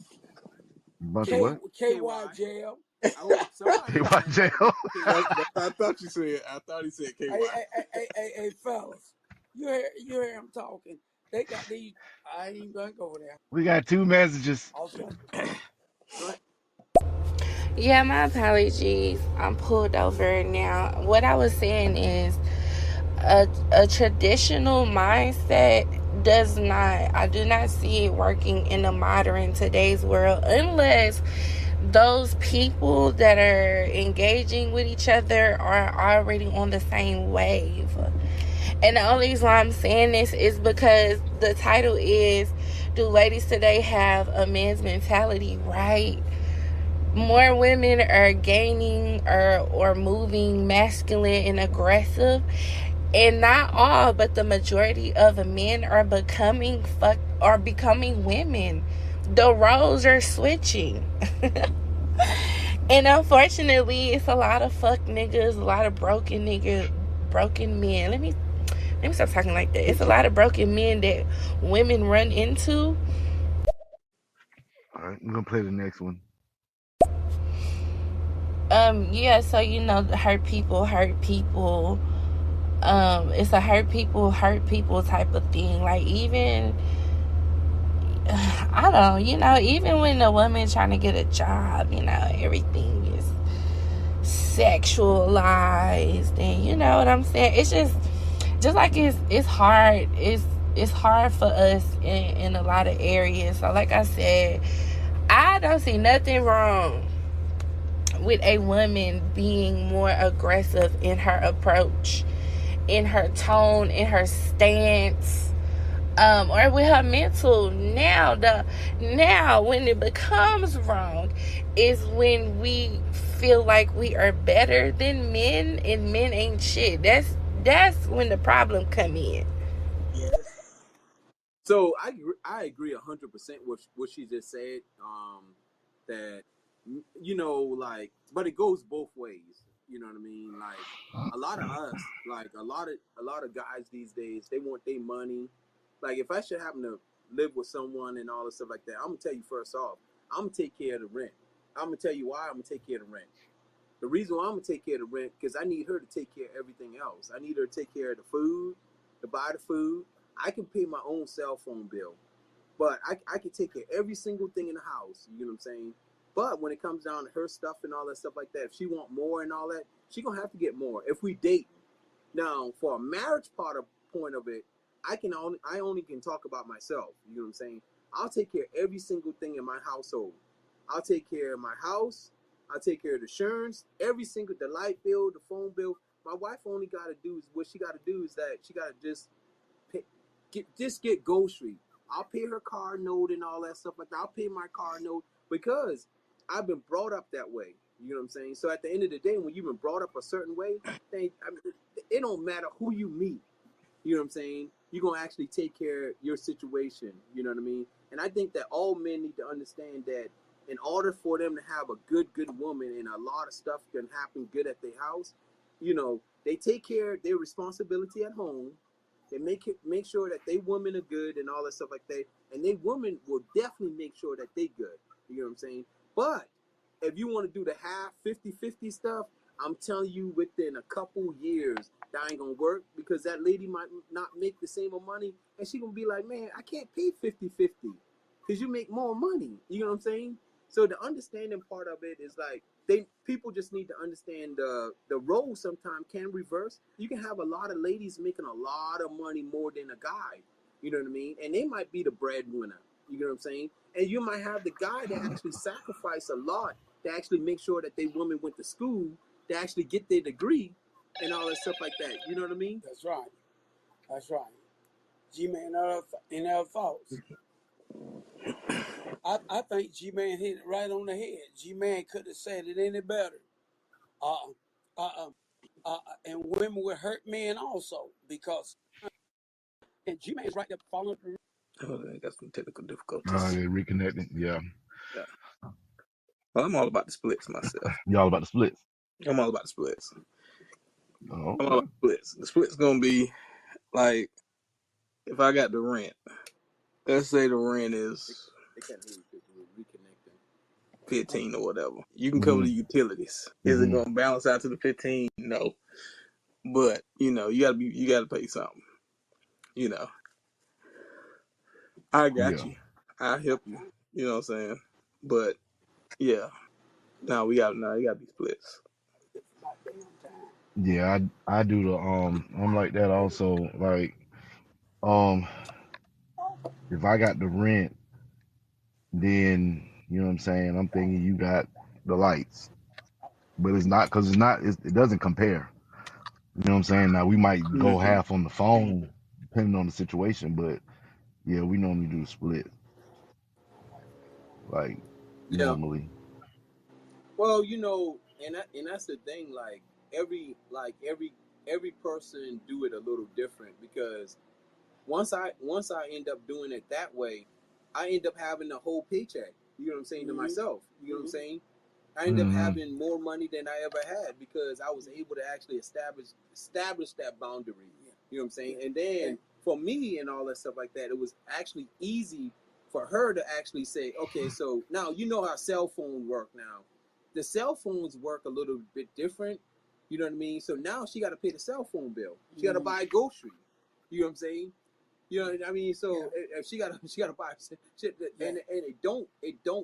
Bunch of what? KY jail. KY jail. I thought you said. I thought he said KY. Hey, fellas, you hear him talking? They got these. I ain't even gonna go there. We got 2 messages. Okay. Yeah, my apologies. I'm pulled over now. What I was saying is a traditional mindset I do not see it working in the modern today's world unless those people that are engaging with each other are already on the same wave. And the only reason why I'm saying this is because the title is, do ladies today have a man's mentality, right? More women are gaining or moving masculine and aggressive. And not all, but the majority of men are becoming women. The roles are switching. And unfortunately, it's a lot of fuck niggas, a lot of broken men. Let me stop talking like that. It's a lot of broken men that women run into. All right, I'm gonna play the next one. Yeah, so hurt people. It's a hurt people type of thing. Like, even I don't know, even when a woman trying to get a job, everything is sexualized, and you know what I'm saying? It's just like it's hard. It's hard for us in a lot of areas. So like I said, I don't see nothing wrong with a woman being more aggressive in her approach, in her tone, in her stance, or with her mental. Now when it becomes wrong is when we feel like we are better than men and men ain't shit. That's when the problem come in. Yes. So I agree 100% with what she just said. That but it goes both ways. You know what I mean? Like, a lot of us, like a lot of guys these days, they want their money. Like, if I should happen to live with someone and all this stuff like that, I'm gonna tell you first off, I'm gonna take care of the rent. I'm gonna tell you why I'm gonna take care of the rent. The reason why I'm gonna take care of the rent, because I need her to take care of everything else. I need her to take care of the food, to buy the food. I can pay my own cell phone bill. but I can take care of every single thing in the house. You know what I'm saying? But when it comes down to her stuff and all that stuff like that, if she want more and all that, she gonna have to get more. If we date now, for a marriage point of it, I only can talk about myself. You know what I'm saying? I'll take care of every single thing in my household. I'll take care of my house. I'll take care of the insurance, the light bill, the phone bill. My wife only got to do is what she got to do is that she got to just get grocery. I'll pay her car note and all that stuff like that. I'll pay my car note because I've been brought up that way. You know what I'm saying? So at the end of the day, when you've been brought up a certain way, it don't matter who you meet. You know what I'm saying? You're going to actually take care of your situation. You know what I mean? And I think that all men need to understand that in order for them to have a good woman and a lot of stuff can happen good at their house, they take care of their responsibility at home. They make sure that they women are good and all that stuff like that. And they women will definitely make sure that they good. You know what I'm saying? But if you want to do the half 50-50 stuff, I'm telling you within a couple years, that ain't going to work because that lady might not make the same amount of money. And she going to be like, man, I can't pay 50-50 because you make more money. You know what I'm saying? So the understanding part of it is like people just need to understand the role sometimes can reverse. You can have a lot of ladies making a lot of money more than a guy. You know what I mean? And they might be the breadwinner. You know what I'm saying? And you might have the guy that actually sacrifice a lot to actually make sure that they women went to school to actually get their degree and all that stuff like that. You know what I mean? That's right. That's right. G-Man, any other thoughts? I think G-Man hit it right on the head. G-Man could have said it any better. And women will hurt men also because, and G-Man's right there following through. Oh, I got some technical difficulties. They're reconnecting. Yeah. Well, I'm all about the splits myself. Y'all about the splits? I'm all about the splits. Oh, I'm all about the splits. The split's gonna be like if I got the rent. Let's say the rent is They can't hear you because we're reconnecting. 15 or whatever. You can cover the utilities. Is it gonna balance out to the 15? No. But you gotta pay something. I got you. I'll help you. You know what I'm saying? But yeah. Now you gotta be splits. Yeah, I do the I'm like that also. Like if I got the rent, then you know what I'm saying, I'm thinking you got the lights. But it's not because it doesn't compare. You know what I'm saying? Now we might go half on the phone depending on the situation, but yeah, we normally do a split. Like normally. Well, and that's the thing. Like every person do it a little different because once I end up doing it that way, I end up having the whole paycheck. You know what I'm saying to myself. You know what I'm saying? I end up having more money than I ever had because I was able to actually establish that boundary. You know what I'm saying? And then for me and all that stuff like that, it was actually easy for her to actually say, okay, so now you know how cell phones work now. The cell phones work a little bit different. You know what I mean? So now she got to pay the cell phone bill. She got to buy grocery. You know what I'm saying? You know what I mean? So if she got to buy shit, and it don't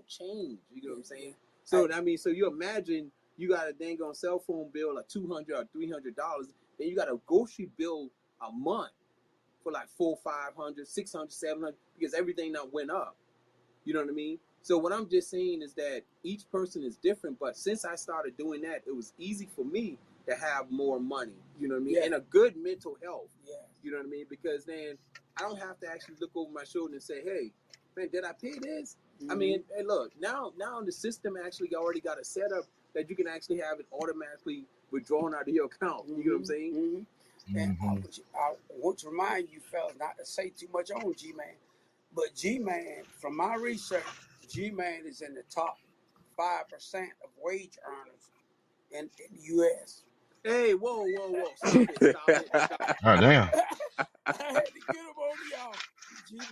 change. You know what I'm saying? So I mean, so you imagine you got a dang on cell phone bill of $200 or $300, then you got a grocery bill a month for like $400, $500, $600, $700 because everything now went up. You know what I mean? So what I'm just saying is that each person is different, but since I started doing that, it was easy for me to have more money. You know what I mean? And a good mental health. You know what I mean? Because then I don't have to actually look over my shoulder and say, hey, man, did I pay this? I mean, hey, look, now the system actually already got a setup that you can actually have it automatically withdrawn out of your account. You know what I'm saying? And I want to remind you fellas not to say too much on G-Man. But G-Man, from my research, G-Man is in the top 5% of wage earners in the U.S. Hey, whoa. Stop it. Oh, damn. I had to get him on y'all. G-Man.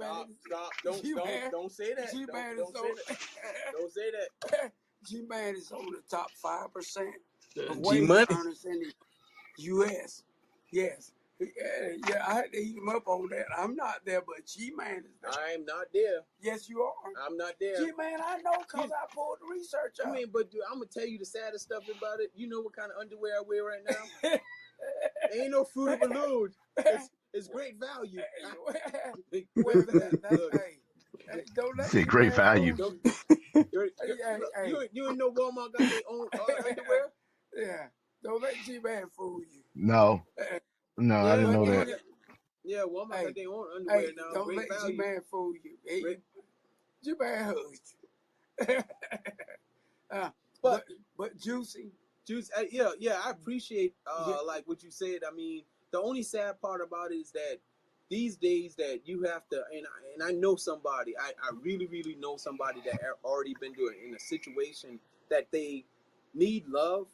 Stop. Don't say that. G-Man don't say that. Don't say that. G-Man is on the top 5% of G-Money. wage earners in the U.S. Yes. Yeah, I had to eat him up on that. I'm not there, but G-Man is there. I am not there. Yes, you are. I'm not there. G-Man, I know because I pulled the research I up. mean, but dude, I'm gonna tell you the saddest stuff about it. You know what kind of underwear I wear right now? Ain't no Fruit of the Loom. It's great value. Well, hey, don't let See, great G-Man value. fool You ain't know Walmart got their own underwear? Yeah, don't let G-Man fool you. No, I didn't know that. Yeah, Walmart got their own underwear now. Don't great let value. G-Man fool you. G-Man hugs you. But Juicy. Yeah, I appreciate like what you said. I mean, the only sad part about it is that these days that you have to, and I know somebody, I really, really know somebody that already been doing in a situation that they need love,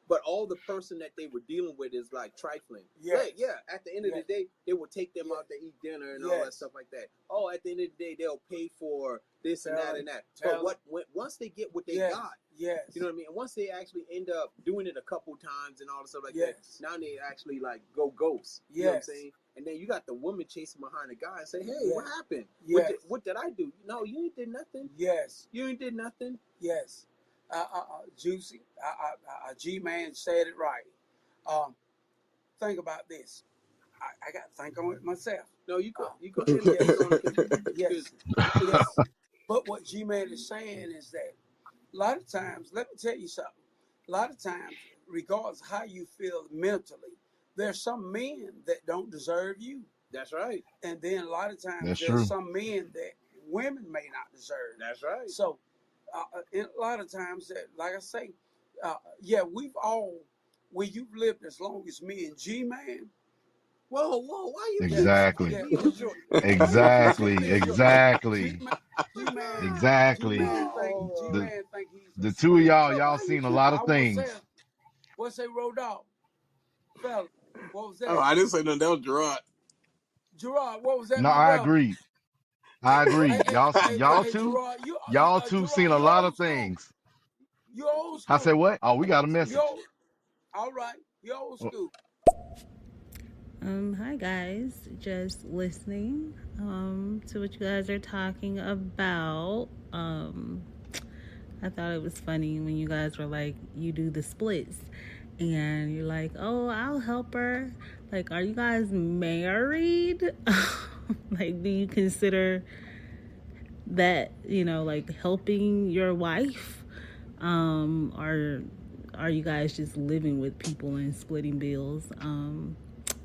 but all the person that they were dealing with is like trifling. Yes. Yeah, at the end of the day, they will take them out to eat dinner and all that stuff like that. Oh, at the end of the day, they'll pay for this and that and that. But once they get what they got, you know what I mean? And once they actually end up doing it a couple times and all the stuff like that, now they actually like go ghost. You know what I'm saying? And then you got the woman chasing behind the guy and say, hey, what happened? What did I do? No, you ain't did nothing. Yes. You ain't did nothing. Yes. Juicy. G-Man said it right. Think about this. I got to think on it myself. No, you go ahead. Yes. But what G-Man is saying is that a lot of times, let me tell you something. A lot of times, regardless of how you feel mentally, there's some men that don't deserve you. That's right. And then a lot of times, That's there's true. some men that women may not deserve. That's right. So, a lot of times, like I say, we've all, when you've lived as long as me and G-Man. Whoa, why you Exactly. G-Man think he's the two of y'all seen a lot of things. What's that, Road Dogg? Fella, what was that? Oh, I didn't say nothing. That was Gerard. Gerard, what was that? No, I agree. Y'all two seen a lot of things. You old school. I said what? Oh, we got a message. All right, you old school. Hi guys, just listening to what you guys are talking about. I thought it was funny when you guys were like, you do the splits and you're like, oh, I'll help her. Like, are you guys married? Like, do you consider that, like helping your wife? Or are you guys just living with people and splitting bills?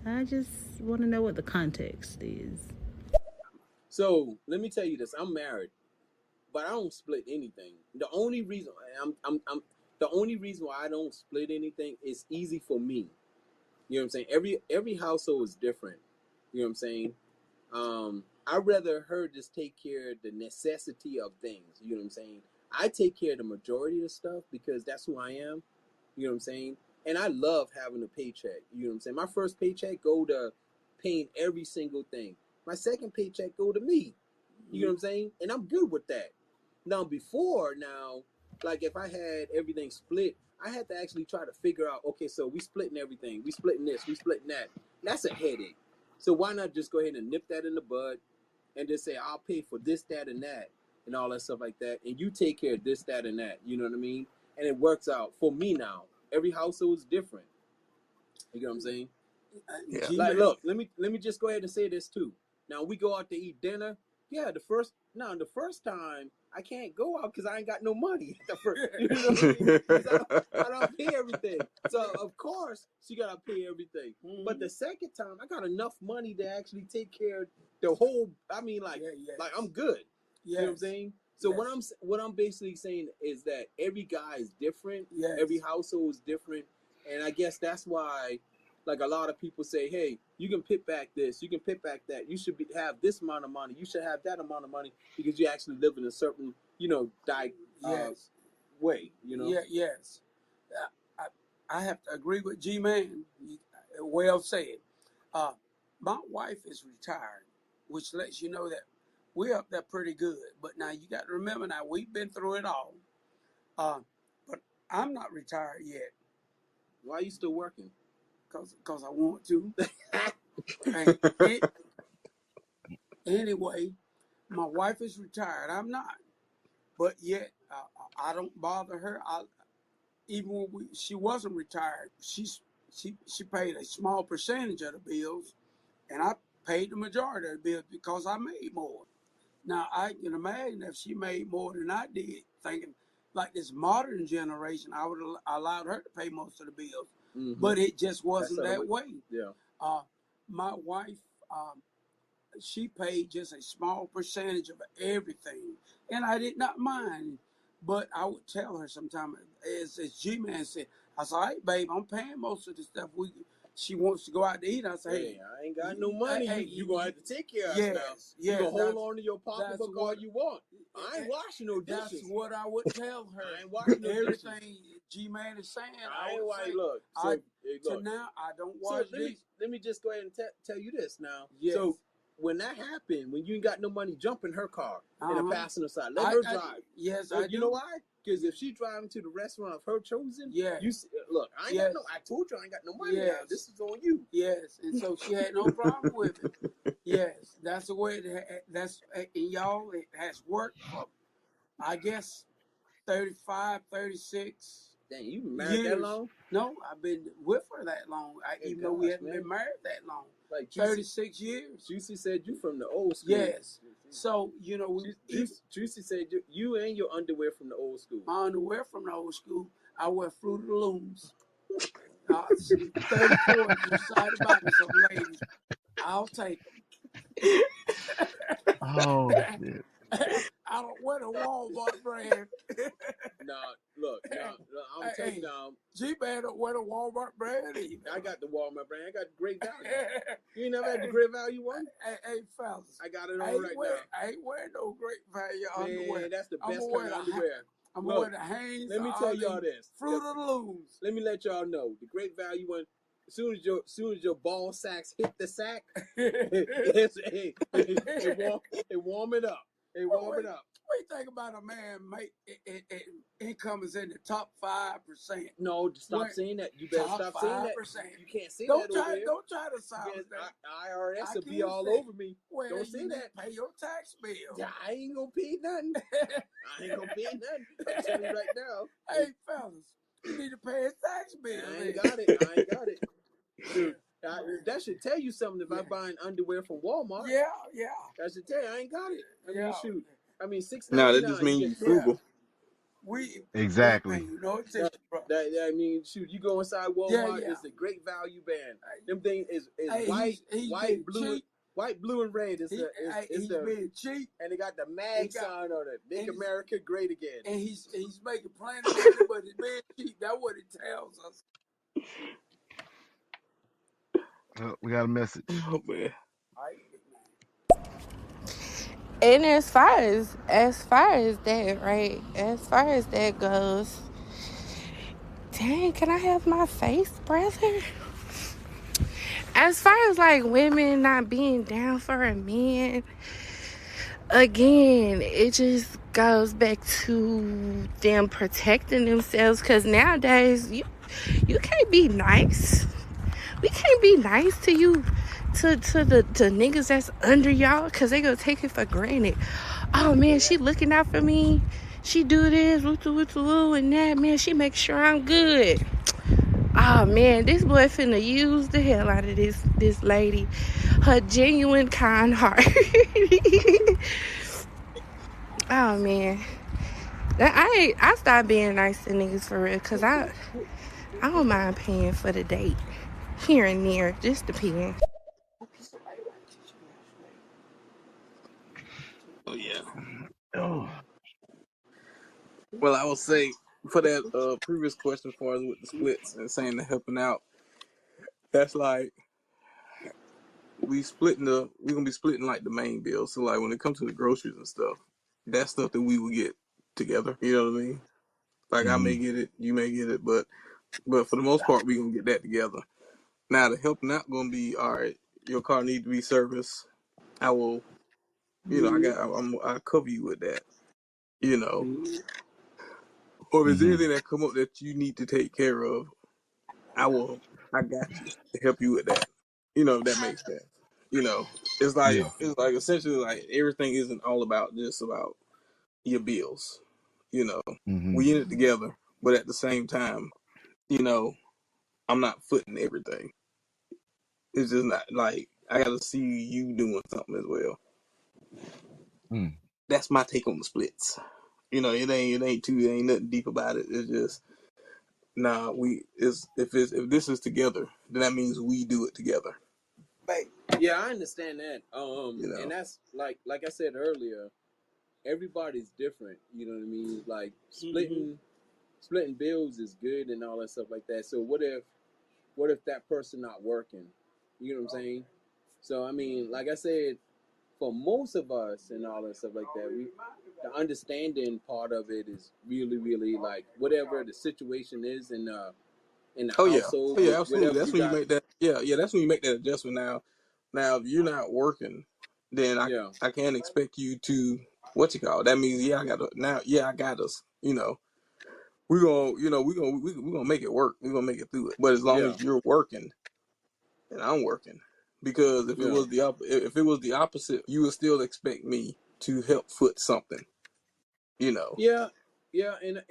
I just want to know what the context is. So let me tell you this: I'm married, but I don't split anything. The only reason why I don't split anything is easy for me. You know what I'm saying? Every household is different. You know what I'm saying? I'd rather her just take care of the necessity of things. You know what I'm saying? I take care of the majority of the stuff because that's who I am. You know what I'm saying? And I love having a paycheck. You know what I'm saying? My first paycheck go to paying every single thing. My second paycheck go to me. You know what I'm saying? And I'm good with that. Now, like if I had everything split, I had to actually try to figure out, okay, so we splitting everything. We splitting this. We splitting that. That's a headache. So why not just go ahead and nip that in the bud and just say, I'll pay for this, that, and that, and all that stuff like that. And you take care of this, that, and that. You know what I mean? And it works out for me now. Every household is different. You know what I'm saying? Yeah. Like, look, let me just go ahead and say this too. Now we go out to eat dinner. Yeah, the first time I can't go out because I ain't got no money. You know what I mean? I don't pay everything. So of course she gotta pay everything. Mm-hmm. But the second time I got enough money to actually take care of the whole. I mean, like I'm good. You know what I'm saying? So what I'm basically saying is that every guy is different. Yes. Every household is different, and I guess that's why. Like a lot of people say, hey, you can pit back this, you can pit back that. You should have this amount of money. You should have that amount of money because you actually live in a certain, way. You know. Yeah. Yes. I have to agree with G-Man. Well said. My wife is retired, which lets you know that we're up there pretty good. But now you got to remember, now we've been through it all. But I'm not retired yet. Why are you still working? because I want to. Anyway, my wife is retired. I'm not, but yet I don't bother her. Even when she wasn't retired, she paid a small percentage of the bills, and I paid the majority of the bills because I made more. Now I can imagine if she made more than I did, thinking like this modern generation, I would have allowed her to pay most of the bills, but it just wasn't that way. Yeah. My wife, she paid just a small percentage of everything, and I did not mind. But I would tell her sometimes, as G-Man said, I said, all right, babe, I'm paying most of the stuff she wants to go out to eat. I say, hey, I ain't got no money. You gonna have to take care of us now. Yeah, you gonna hold on to your pocketbook all you want. I ain't washing no dishes. That's what I would tell her. I ain't washing no dishes. Everything G-Man is saying, I ain't washing. Look, look. Now I don't wash dishes. Let me just go ahead and tell you this now. Yes. So when that happened, when you ain't got no money, jump in her car in the passenger side. Let her drive. Yes, I do. You know why? Because if she driving to the restaurant of her choosing, you look, I ain't got no. I told you I ain't got no money. Now. This is on you. Yes, and so she had no problem with it. Yes, that's the way that's and y'all. It has worked for, I guess, 35, 36. Dang, you been married that long? No, I've been with her that long. Even though we haven't been married that long. Like 36 years. Juicy said you from the old school. Yes. So, Juicy said you and your underwear from the old school. My underwear from the old school. I wear Fruit of the Looms. 34 if you excited about me, some ladies. I'll take them. Oh, shit. I don't wear the Walmart brand. Look, I'm telling you now. G-Man don't wear the Walmart brand either. I got the Walmart brand. I got the Great Value. You ain't never had the Great Value one? Hey, fellas. I got it on right now. I ain't wearing no Great Value underwear. Man, that's the best kind of underwear. I'm wearing the Hanes. Let me tell y'all this. Fruit of the Looms. Let me let y'all know. The Great Value one, as soon as your ball sacks hit the sack, it warm it up. It warm it up. What do you think about a man make income is in the top 5%? No, stop saying that. You better stop saying that. You can't say that over there. Don't try to silence that. IRS will be all over me. Well, don't say that. Pay your tax bill. Yeah, I ain't gonna pay nothing. I ain't gonna pay nothing. I'm telling you right now. Hey, fellas, you need to pay his tax bill. I ain't got it. Dude, that should tell you something if I'm buying underwear from Walmart. Yeah. That should tell you I ain't got it. I mean, shoot. I mean, $6.99. No, that just means you frugal. Exactly. I mean, shoot, you go inside Walmart, it's the Great Value band. Them thing is white, blue, and red. He's being cheap, and they got the MAG sign on it. Make America Great Again. And he's making plenty of money, but it's being cheap. That's what it tells us. We got a message. Oh man. And as far as that, right? As far as that goes, dang, can I have my face, brother? As far as like women not being down for a man, again, it just goes back to them protecting themselves. Cause nowadays you can't be nice. We can't be nice to you. To the niggas that's under y'all, cause they gonna take it for granted. Oh man, she looking out for me. She do this, woo, and that. Man, she make sure I'm good. Oh man, this boy finna use the hell out of this lady. Her genuine kind heart. Oh man, I stopped being nice to niggas for real, cause I don't mind paying for the date here and there, just depends. Oh yeah. Oh. Well, I will say for that previous question, as far as with the splits and saying the helping out, that's like we're gonna be splitting like the main bill. So like when it comes to the groceries and stuff, that's stuff that we will get together. You know what I mean? Like I may get it, you may get it, but for the most part, we gonna get that together. Now the helping out gonna be, all right, your car needs to be serviced. I will. You know, I cover you with that, you know. Or if there's anything that come up that you need to take care of, I will I got you to help you with that. If that makes sense. It's Yeah. essentially like everything isn't all about just about your bills. Hmm. We in it together, but at the same time, I'm not footing everything. It's just not like I gotta see you doing something as well. Mm. That's my take on the splits. It ain't nothing deep about it. It's just if this is together, then that means we do it together. Yeah, I understand that. You And know. that's like I said earlier, everybody's different. You know what I mean? Like splitting bills is good and all that stuff like that. So what if that person not working? You know what I'm saying? So I mean, like I said, for most of us and all that stuff like that, the understanding part of it is really, really like whatever the situation is in the Oh yeah, household, oh yeah, absolutely. whatever That's you when you got. make that. Yeah. That's when you make that adjustment. Now, if you're not working, then Yeah, I can't expect you to what you call. That means I got to now. Yeah, I got us. We're gonna make it work. We're gonna make it through it. But as long yeah, as you're working and I'm working, because if it yeah, was the opposite, you would still expect me to help foot something. yeah, yeah. And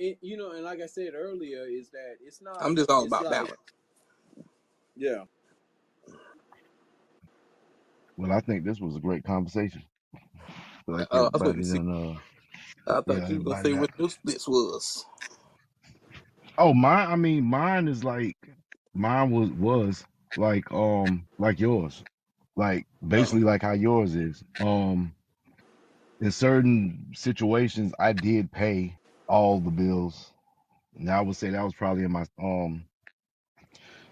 and like I said earlier, is that it's not. I'm just all It's about like, balance. yeah, Well, I think this was a great conversation. Like That's what everybody we see. done. I Yeah, thought you were gonna everybody say got. what your splits was. Oh, mine. I mean, mine is like mine was like yours, like Oh, basically like how yours is. In certain situations, I did pay all the bills. And I would say that was probably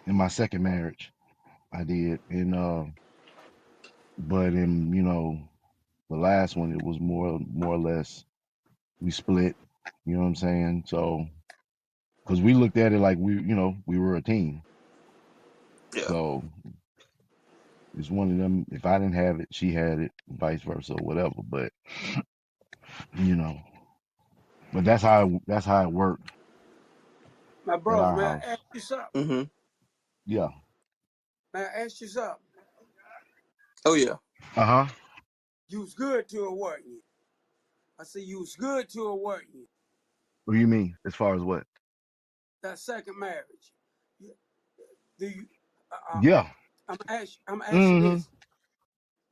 in my second marriage. I did, and but in the last one, it was more or less we split. You know what I'm saying? So because we looked at it like we were a team. yeah. So it's one of them. If I didn't have it, she had it, vice versa, or whatever. But you know, but that's how it worked My at brother, our may I house. ask you something? Mm-hmm. Yeah. May I ask you something? Oh yeah. Uh huh. You was good to her, weren't you? I said you was good to her, weren't you? What do you mean? As far as what? That second marriage. Do you? Yeah. I'm gonna ask you Mm-hmm. this.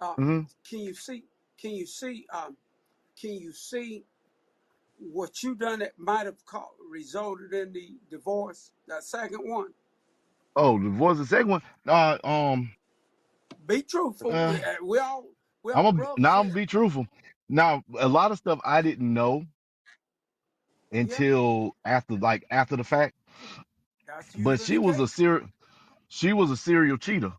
Uh, Mm-hmm. can you see? Can you see? Can you see what you done that might have resulted in the divorce? That second one. Oh, the voice of the second one. Be truthful. Uh, We all brothers I'm here. gonna be truthful. Now, a lot of stuff I didn't know Yeah, until after the fact. that's But usually the case. she was a serial cheater.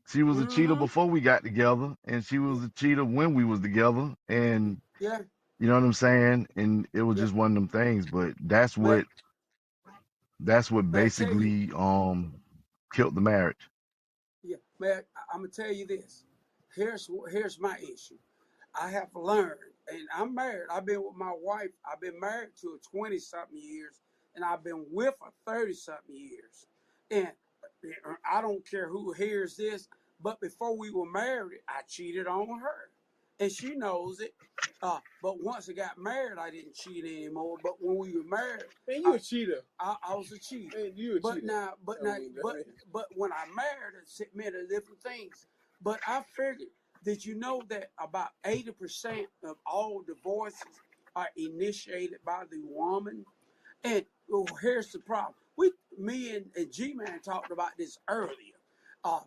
She was a cheater Mm-hmm. before we got together, and she Yeah, was a cheater when we was together. And yeah, you know what I'm saying? And it was yeah. just one of them things. But that's May, what may I tell you? basically killed the marriage. Yeah, I'm gonna tell you this. Here's my issue. I have learned, and I'm married. I've been with my wife. I've been married to her 20 something years, and I've been with her 30 something years. And I don't care who hears this, but before we were married, I cheated on her, and she knows it. But once I got married, I didn't cheat anymore. But when we were married, man, you I, a cheater. I was a cheater. Man, you a But cheater. now, but I now, mean, but when I married, it meant different things. But I figured, did you know that about 80% of all divorces are initiated by the woman? And here's the problem. Me and G-Man talked about this earlier. Uh,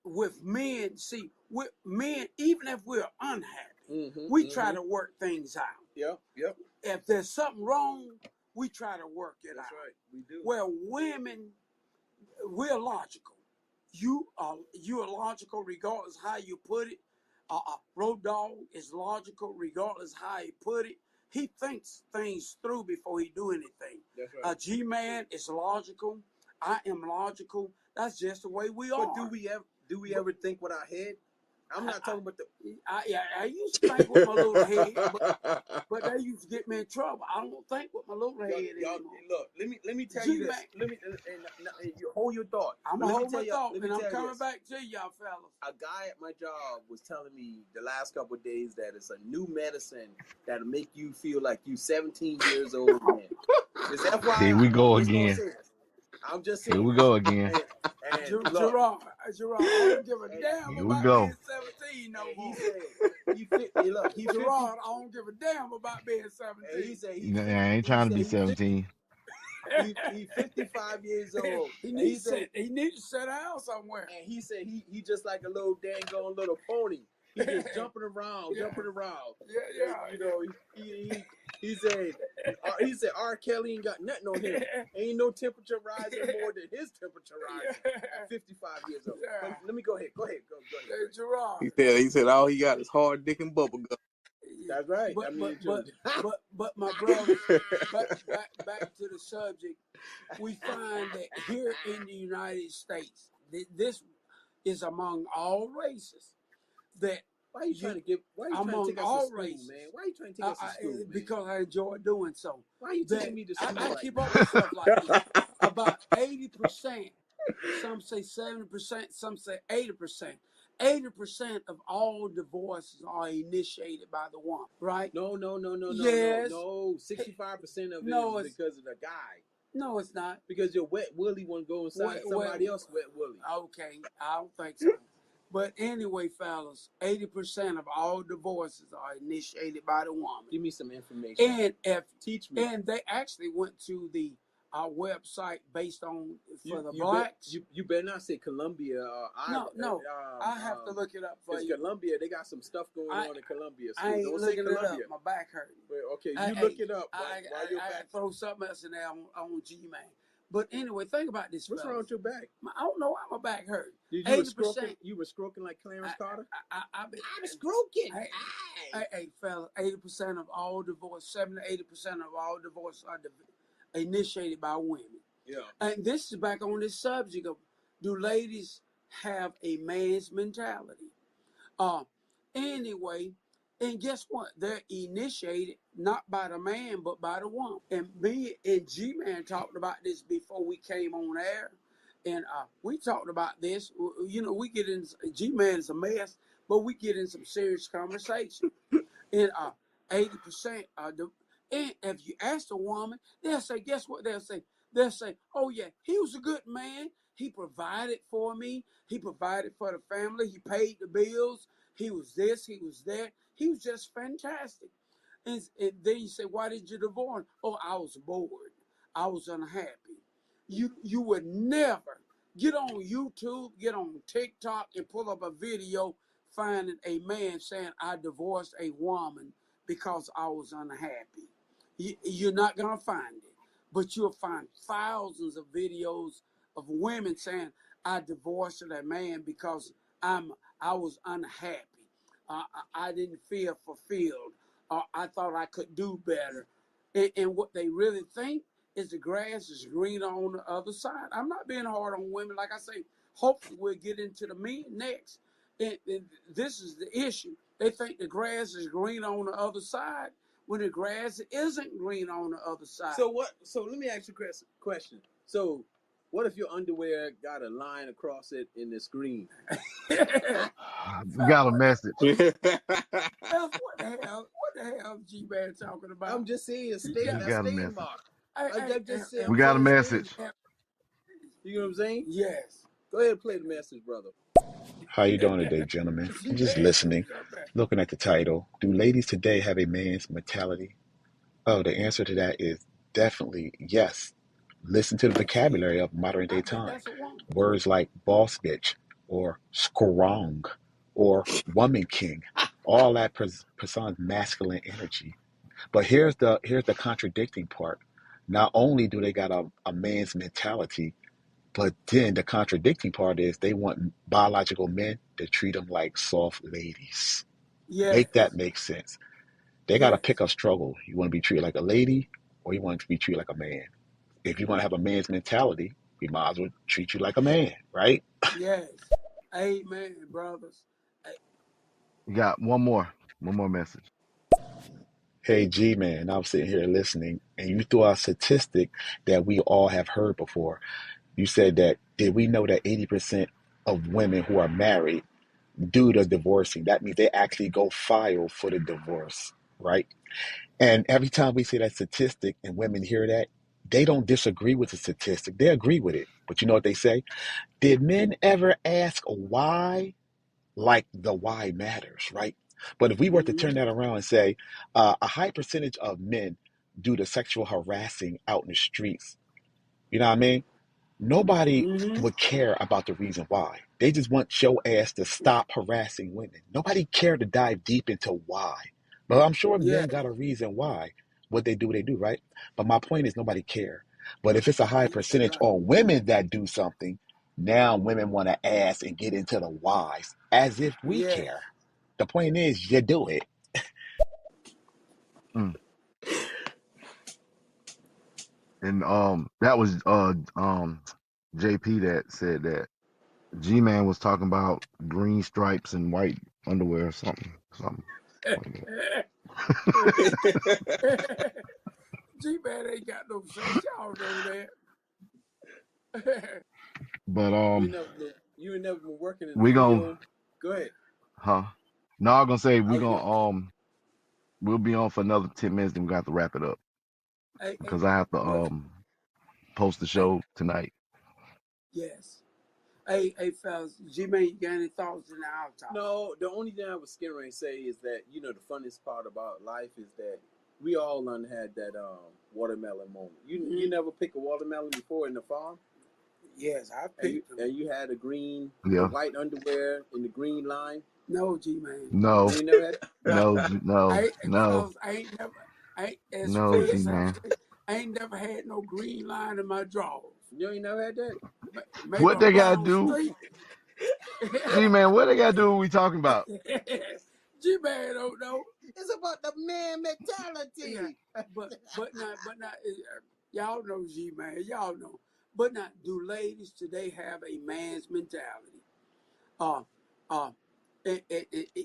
with men, see, with men, even if we're unhappy, we try to work things out. Yep, yep. If there's something wrong, we try to work it That's out. right. We do. Well, women, we're logical. You are logical regardless how you put it. Road Dog is logical regardless how he put it. He thinks things through before he do anything. That's right. G-Man is logical. I am logical. That's just the way we are. But do we ever think with our head? I'm not talking about the. I used to think with my little head, but they used to get me in trouble. I don't think with my little head anymore. Look, let me tell you this. Let me and you hold your thought. I'm But gonna let me hold tell my you, thought, let me and I'm tell you coming this. back to y'all fellas. A guy at my job was telling me the last couple of days that it's a new medicine that'll make you feel like you 17 years old again. It's FYI. Here we go I'm just gonna again. say it. I'm just Here saying. we go again. And look, Gerard, I don't give a damn Here we about go. being 17 no and more. he said, he Gerard, I don't give a damn about being 17. and he said I ain't trying to be 17. He 55 years old. he And needs to sit down somewhere. And he said he just like a little dang on little pony. He just jumping around. Yeah. You know, he said R. Kelly ain't got nothing on him. Ain't no temperature rising more than his temperature rising at 55 years old. Yeah. But let me go ahead. Go ahead. Hey, Gerard. He said all he got is hard dick and bubble gum. That's right. But my brothers, back to the subject, we find that here in the United States, this is among all races. That why are you trying to take us to school, man? Why are you trying to take us to school, man? Because I enjoy doing so. Why are you taking me to school? I keep up with stuff like this. About 80%, some say 70%, some say 80%. 80% of all divorces are initiated by the woman, right? No. Yes. No, 65% of it is because of the guy. No, it's not. Because your wet willy want to go inside somebody else's wet willy. Okay, I don't think so. But anyway, fellas, 80% of all divorces are initiated by the woman. Give me some information. And teach me. And they actually went to our website based on blacks. You better not say Colombia. No. I have to look it up for you. Colombia, they got some stuff going on in Colombia. So I ain't don't looking say Colombia. it up. My back hurting. Well, okay, look it up. I throw something else in there on G-Man. But anyway, think about this. What's wrong with your back? I don't know why my back hurt. 80%. You were stroking like Clarence Carter? I'm stroking. Hey, fella, 80% of all divorce, 70 to 80% of all divorce are initiated by women. Yeah. And this is back on this subject of, do ladies have a man's mentality? Anyway, and guess what? They're initiated not by the man, but by the woman. And me and G-Man talked about this before we came on air. And we talked about this. You know, we get in, G-Man is a mess, but we get in some serious conversation. And 80%, and if you ask a woman, they'll say, guess what they'll say? They'll say, oh yeah, he was a good man. He provided for me. He provided for the family. He paid the bills. He was this, he was that. He was just fantastic. And then you say, why did you divorce? Oh, I was bored. I was unhappy. You would never get on YouTube, get on TikTok, and pull up a video finding a man saying, I divorced a woman because I was unhappy. You're not going to find it. But you'll find thousands of videos of women saying, I divorced a man because I was unhappy. I didn't feel fulfilled. I thought I could do better. And what they really think is the grass is greener on the other side. I'm not being hard on women. Like I say, hopefully we'll get into the men next. And this is the issue. They think the grass is green on the other side when the grass isn't green on the other side. So let me ask you a question. So what if your underwear got a line across it in this green? You got a message. What the hell is G-Man talking about? I'm just saying a statement mark. We got a message. You know what I'm saying? Yes. Go ahead and play the message, brother. How you doing today, gentlemen? I'm just listening, looking at the title. Do ladies today have a man's mentality? Oh, the answer to that is definitely yes. Listen to the vocabulary of modern day time. Words like boss bitch or strong or woman king, all that persons masculine energy. But here's the contradicting part. Not only do they got a man's mentality, but then the contradicting part is they want biological men to treat them like soft ladies. Yes. Make that make sense. They got to pick a struggle. You want to be treated like a lady or you want to be treated like a man. If you want to have a man's mentality, we might as well treat you like a man, right? Yes. Amen, brothers. You got one more message. Hey, G man, I'm sitting here listening, and you threw out a statistic that we all have heard before. You said that, did we know that 80% of women who are married do the divorcing? That means they actually go file for the divorce, right? And every time we say that statistic and women hear that, they don't disagree with the statistic. They agree with it. But you know what they say? Did men ever ask why? Like the why matters, right? But if we were to Mm-hmm. turn that around and say a high percentage of men do the sexual harassing out in the streets, you know what I mean? Nobody Mm-hmm. would care about the reason why. They just want your ass to stop harassing women. Nobody care to dive deep into why. But I'm sure Yeah. men got a reason why what they do, right? But my point is nobody care. But if it's a high percentage Right. on women that do something, now women want to ask and get into the whys as if we Yes. care. The point is you do it. Mm. And that was JP that said that G-Man was talking about green stripes and white underwear or something. Like that. G-Man ain't got no sense. Y'all know that. But You ain't never been working in the we gonna field. Go ahead. No, I'm gonna say I we was gonna gonna, we'll be on for another 10 minutes, then we got to wrap it up Hey, because I have to but post the hey, show tonight. yes. Hey, fellas, G-Man, you got any thoughts in the out talk? no, the only thing I was scared to say is that, the funniest part about life is that we all done had that watermelon moment. You never pick a watermelon before in the farm? Yes, I And picked them. you had the Yeah. white underwear in the green line? No, G-Man. No. You ain't never had No. No. Fellas, I ain't never, as No, Fez G-Man. have said, I ain't never had no green line in my drawers. You ain't never had that? Maybe What a they gotta brown do? streak. G-Man, what they gotta do what we talking about? G-Man don't know. It's about the man mentality. Yeah, but not y'all know G-Man, y'all know. But not, do ladies today have a man's mentality? Uh, uh,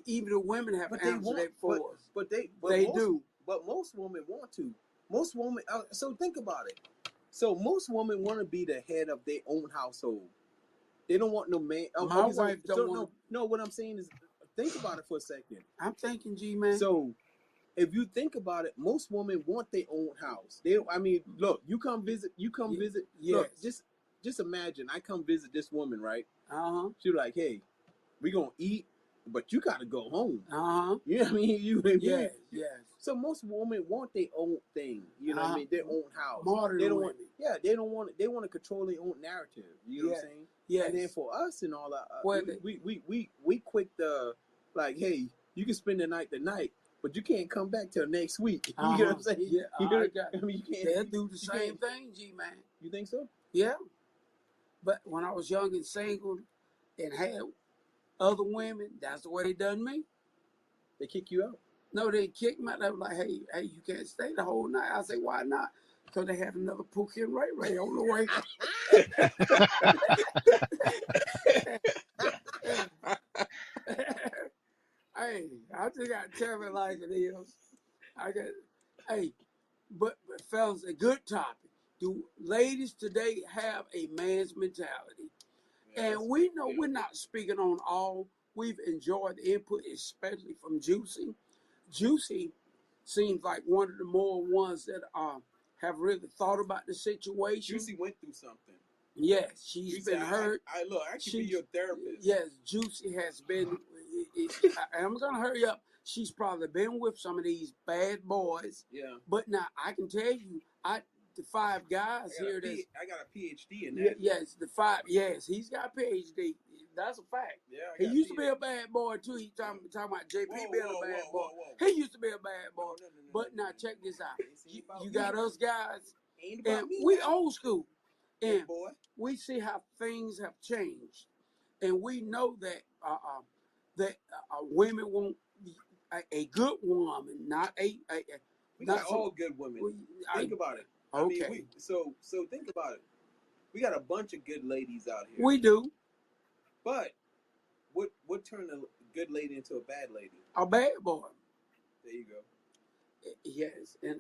even the women have But they answered want, that for us. but They most, do. But most women want to. Most women. So think about it. So most women want to be the head of their own household. They don't want no man. My wife don't want. No. What I'm saying is, think about it for a second. I'm thinking, G-Man. So if you think about it, most women want their own house. Look, you come visit. Visit. Yes. Look, just imagine. I come visit this woman, right? She's like, hey, we gonna eat, but you gotta go home. You know what I mean? You know what I mean? Yes. So most women want their own thing. You know what I mean? Their own house. Modern they don't women. they don't want it. They want to control their own narrative. You know what I'm saying? Yes. And then for us and all that, Well, we quick to, like, hey, you can spend the night tonight, but you can't come back till next week. You know what I'm saying? Yeah, you can't. They'll do the same thing, G-Man. You think so? Yeah. But when I was young and single and had other women, that's the way they done me. They kick you out? No, they kicked me out. They were like, hey, you can't stay the whole night. I said, why not? Because they had another Pookie and Ray Ray on the way. Hey, I just got to tell it like it is. But fellas, a good topic. Do ladies today have a man's mentality? Yeah, and we know we're not speaking on all. We've enjoyed the input, especially from Juicy. Juicy seems like one of the more ones that have really thought about the situation. Juicy went through something. Yes, she's been hurt. I can be your therapist. Yes, Juicy has been. I'm gonna hurry up. She's probably been with some of these bad boys. Yeah. But now I can tell you, the five guys here. I got a PhD in that. Yes, the five. Yes, he's got a PhD. That's a fact. Yeah. He used to be a bad boy too. He talking about JP being a bad boy. He used to be a bad boy. But now check this out. You got us guys, and we old school, and we see how things have changed, and we know that women want a good woman, not a. We got all good women. Think about it. Okay. So think about it. We got a bunch of good ladies out here. We do. But what turned good lady into a bad lady. A bad boy. There you go. Yes, and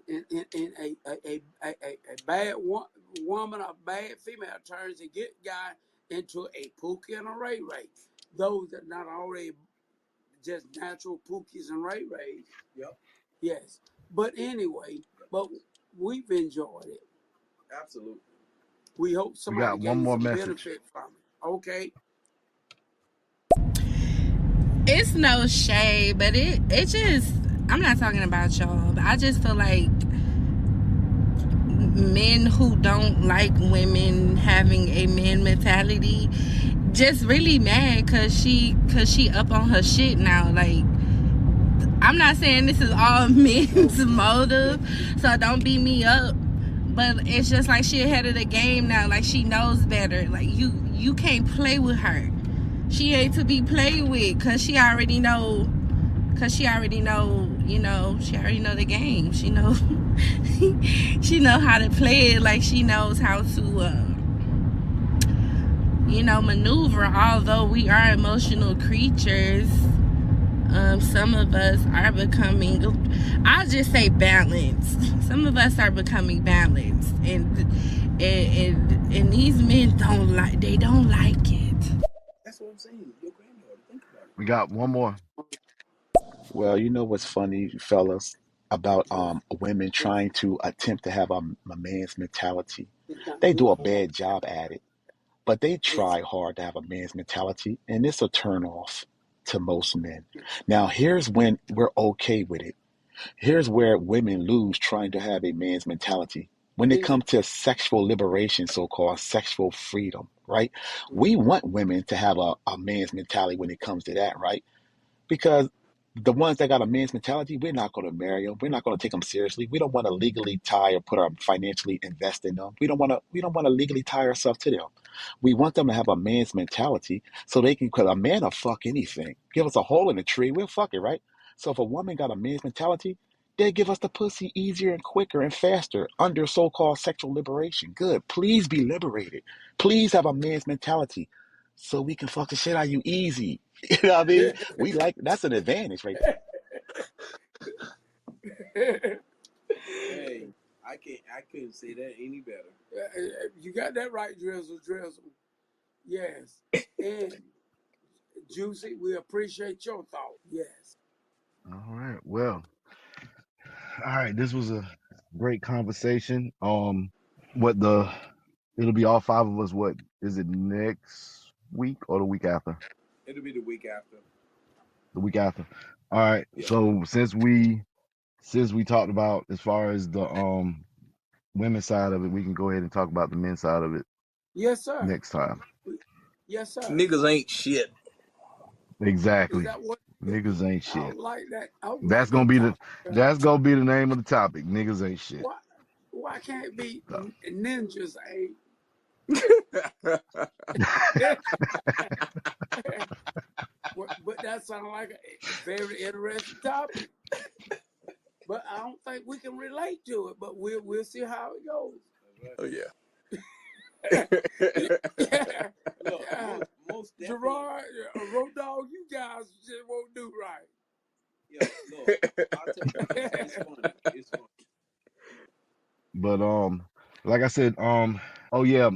a bad woman, a bad female turns a good guy into a Pookie and a Ray Ray. Those that not already just natural Pookies and Ray Rays. Yep. Yes, but anyway, but we've enjoyed it. Absolutely. We hope We somebody got one gained more some message. benefit from it. Okay. It's no shade, but it just, I'm not talking about y'all, but I just feel like men who don't like women having a man mentality just really mad cause she up on her shit now. Like, I'm not saying this is all men's motive, so don't beat me up, but it's just like she ahead of the game now. Like, she knows better. Like, you can't play with her. She ain't to be played with, cause she already know, you know, she already know the game. She know she know how to play it. Like, she knows how to you know, maneuver. Although we are emotional creatures, some of us are becoming, I'll just say balanced. Some of us are becoming balanced, and these men don't like it. That's what I'm saying. Your granddaughter. Think about it. We got one more. Well, you know what's funny, fellas, about women trying to attempt to have a man's mentality? They do a bad job at it, but they try hard to have a man's mentality, and it's a turn off to most men. Now, here's when we're okay with it. Here's where women lose trying to have a man's mentality. When it comes to sexual liberation, so-called sexual freedom, right? We want women to have a man's mentality when it comes to that, right? Because the ones that got a man's mentality, we're not going to marry them. We're not going to take them seriously. We don't want to legally tie or put our financially invest in them. We don't want to legally tie ourselves to them. We want them to have a man's mentality so they can, because a man will fuck anything. Give us a hole in the tree, we'll fuck it, right? So if a woman got a man's mentality, they give us the pussy easier and quicker and faster under so-called sexual liberation. Good. Please be liberated. Please have a man's mentality so we can fuck the shit out of you easy. You know what I mean? We like, that's an advantage right there. Hey, I couldn't say that any better. You got that right, Drizzle. Yes. And Juicy, we appreciate your thought. Yes. All right. Well, all right. This was a great conversation. It'll be all five of us. What is it, next week or the week after? It'll be the week after. The week after. All right. Yeah. So since we talked about as far as the women's side of it, we can go ahead and talk about the men's side of it. Yes, sir. Next time. Yes, sir. Niggas ain't shit. Exactly. Is that what? Niggas ain't I shit. don't like that. That's gonna be the name of the topic. Niggas ain't shit. Why can't it be ninjas ain't? But that sounds like a very interesting topic. But I don't think we can relate to it. But we'll see how it goes. Oh yeah. Look, most definitely. Gerard, Road Dog, you guys just won't do right. Yeah, look, I'll tell you, it's funny. It's funny. But like I said, oh yeah,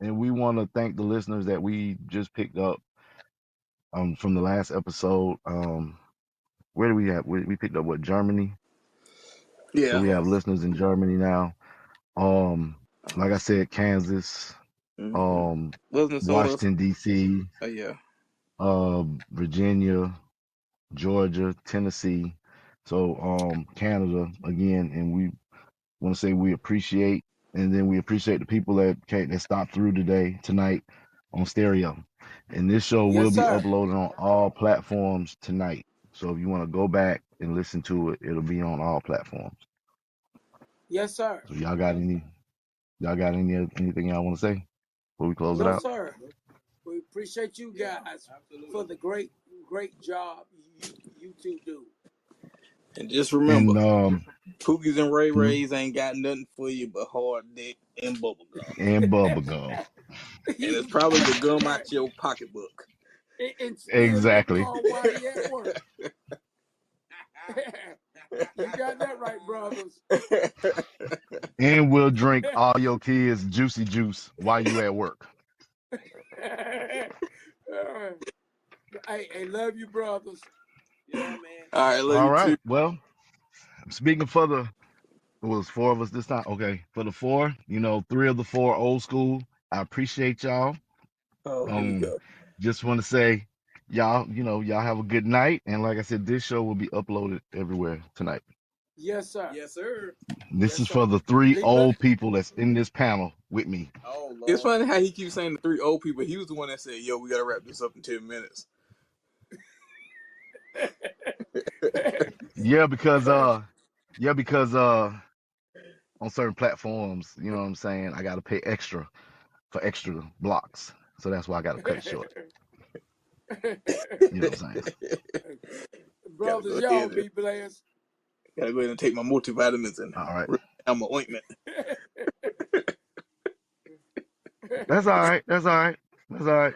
and we want to thank the listeners that we just picked up from the last episode. Where do we have? We picked up what, Germany? Yeah. So we have listeners in Germany now. Like I said, Kansas, Washington D.C. Oh yeah. Virginia, Georgia, Tennessee. So Canada again, and we want to say we appreciate, and then we appreciate the people that stopped through tonight on stereo. And this show will be uploaded on all platforms tonight. So if you want to go back and listen to it, it'll be on all platforms. Yes, sir. So y'all got anything y'all want to say before we close it out? No, sir. We appreciate you guys for the great job you two do. And just remember, Pookies and Ray Rays ain't got nothing for you but hard dick and bubble gum. And bubble gum. And it's probably the gum out your pocketbook. and still get Exactly. called while he at work. You got that right, brothers. And we'll drink all your kids' juicy juice while you at work. I love you, brothers. Yeah, man. All right, love All you right. too. Well, speaking for it was 4 of us this time. Okay. For the 4, 3 of the 4 old school. I appreciate y'all. Oh, here we go. Just want to say, y'all have a good night. And like I said, this show will be uploaded everywhere tonight. Yes, sir. Yes, sir. This is for the 3 Be old blessed. people that's in this panel with me. Oh, Lord. It's funny how he keeps saying the 3 old people. He was the one that said, "Yo, we gotta wrap this up in 10 minutes." Yeah, because on certain platforms, you know what I'm saying, I got to pay extra for extra blocks. So that's why I got to cut it short. You know what I'm saying? Brothers, y'all be blessed. Gotta go ahead and take my multivitamins and All right. my ointment. That's all right. That's all right. That's all right.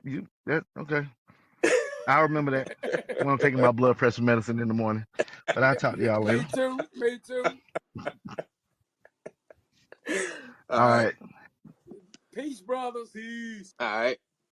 Okay. I remember that when I'm taking my blood pressure medicine in the morning. But I'll talk to y'all later. Me too. All right. Peace, brothers. Peace. All right.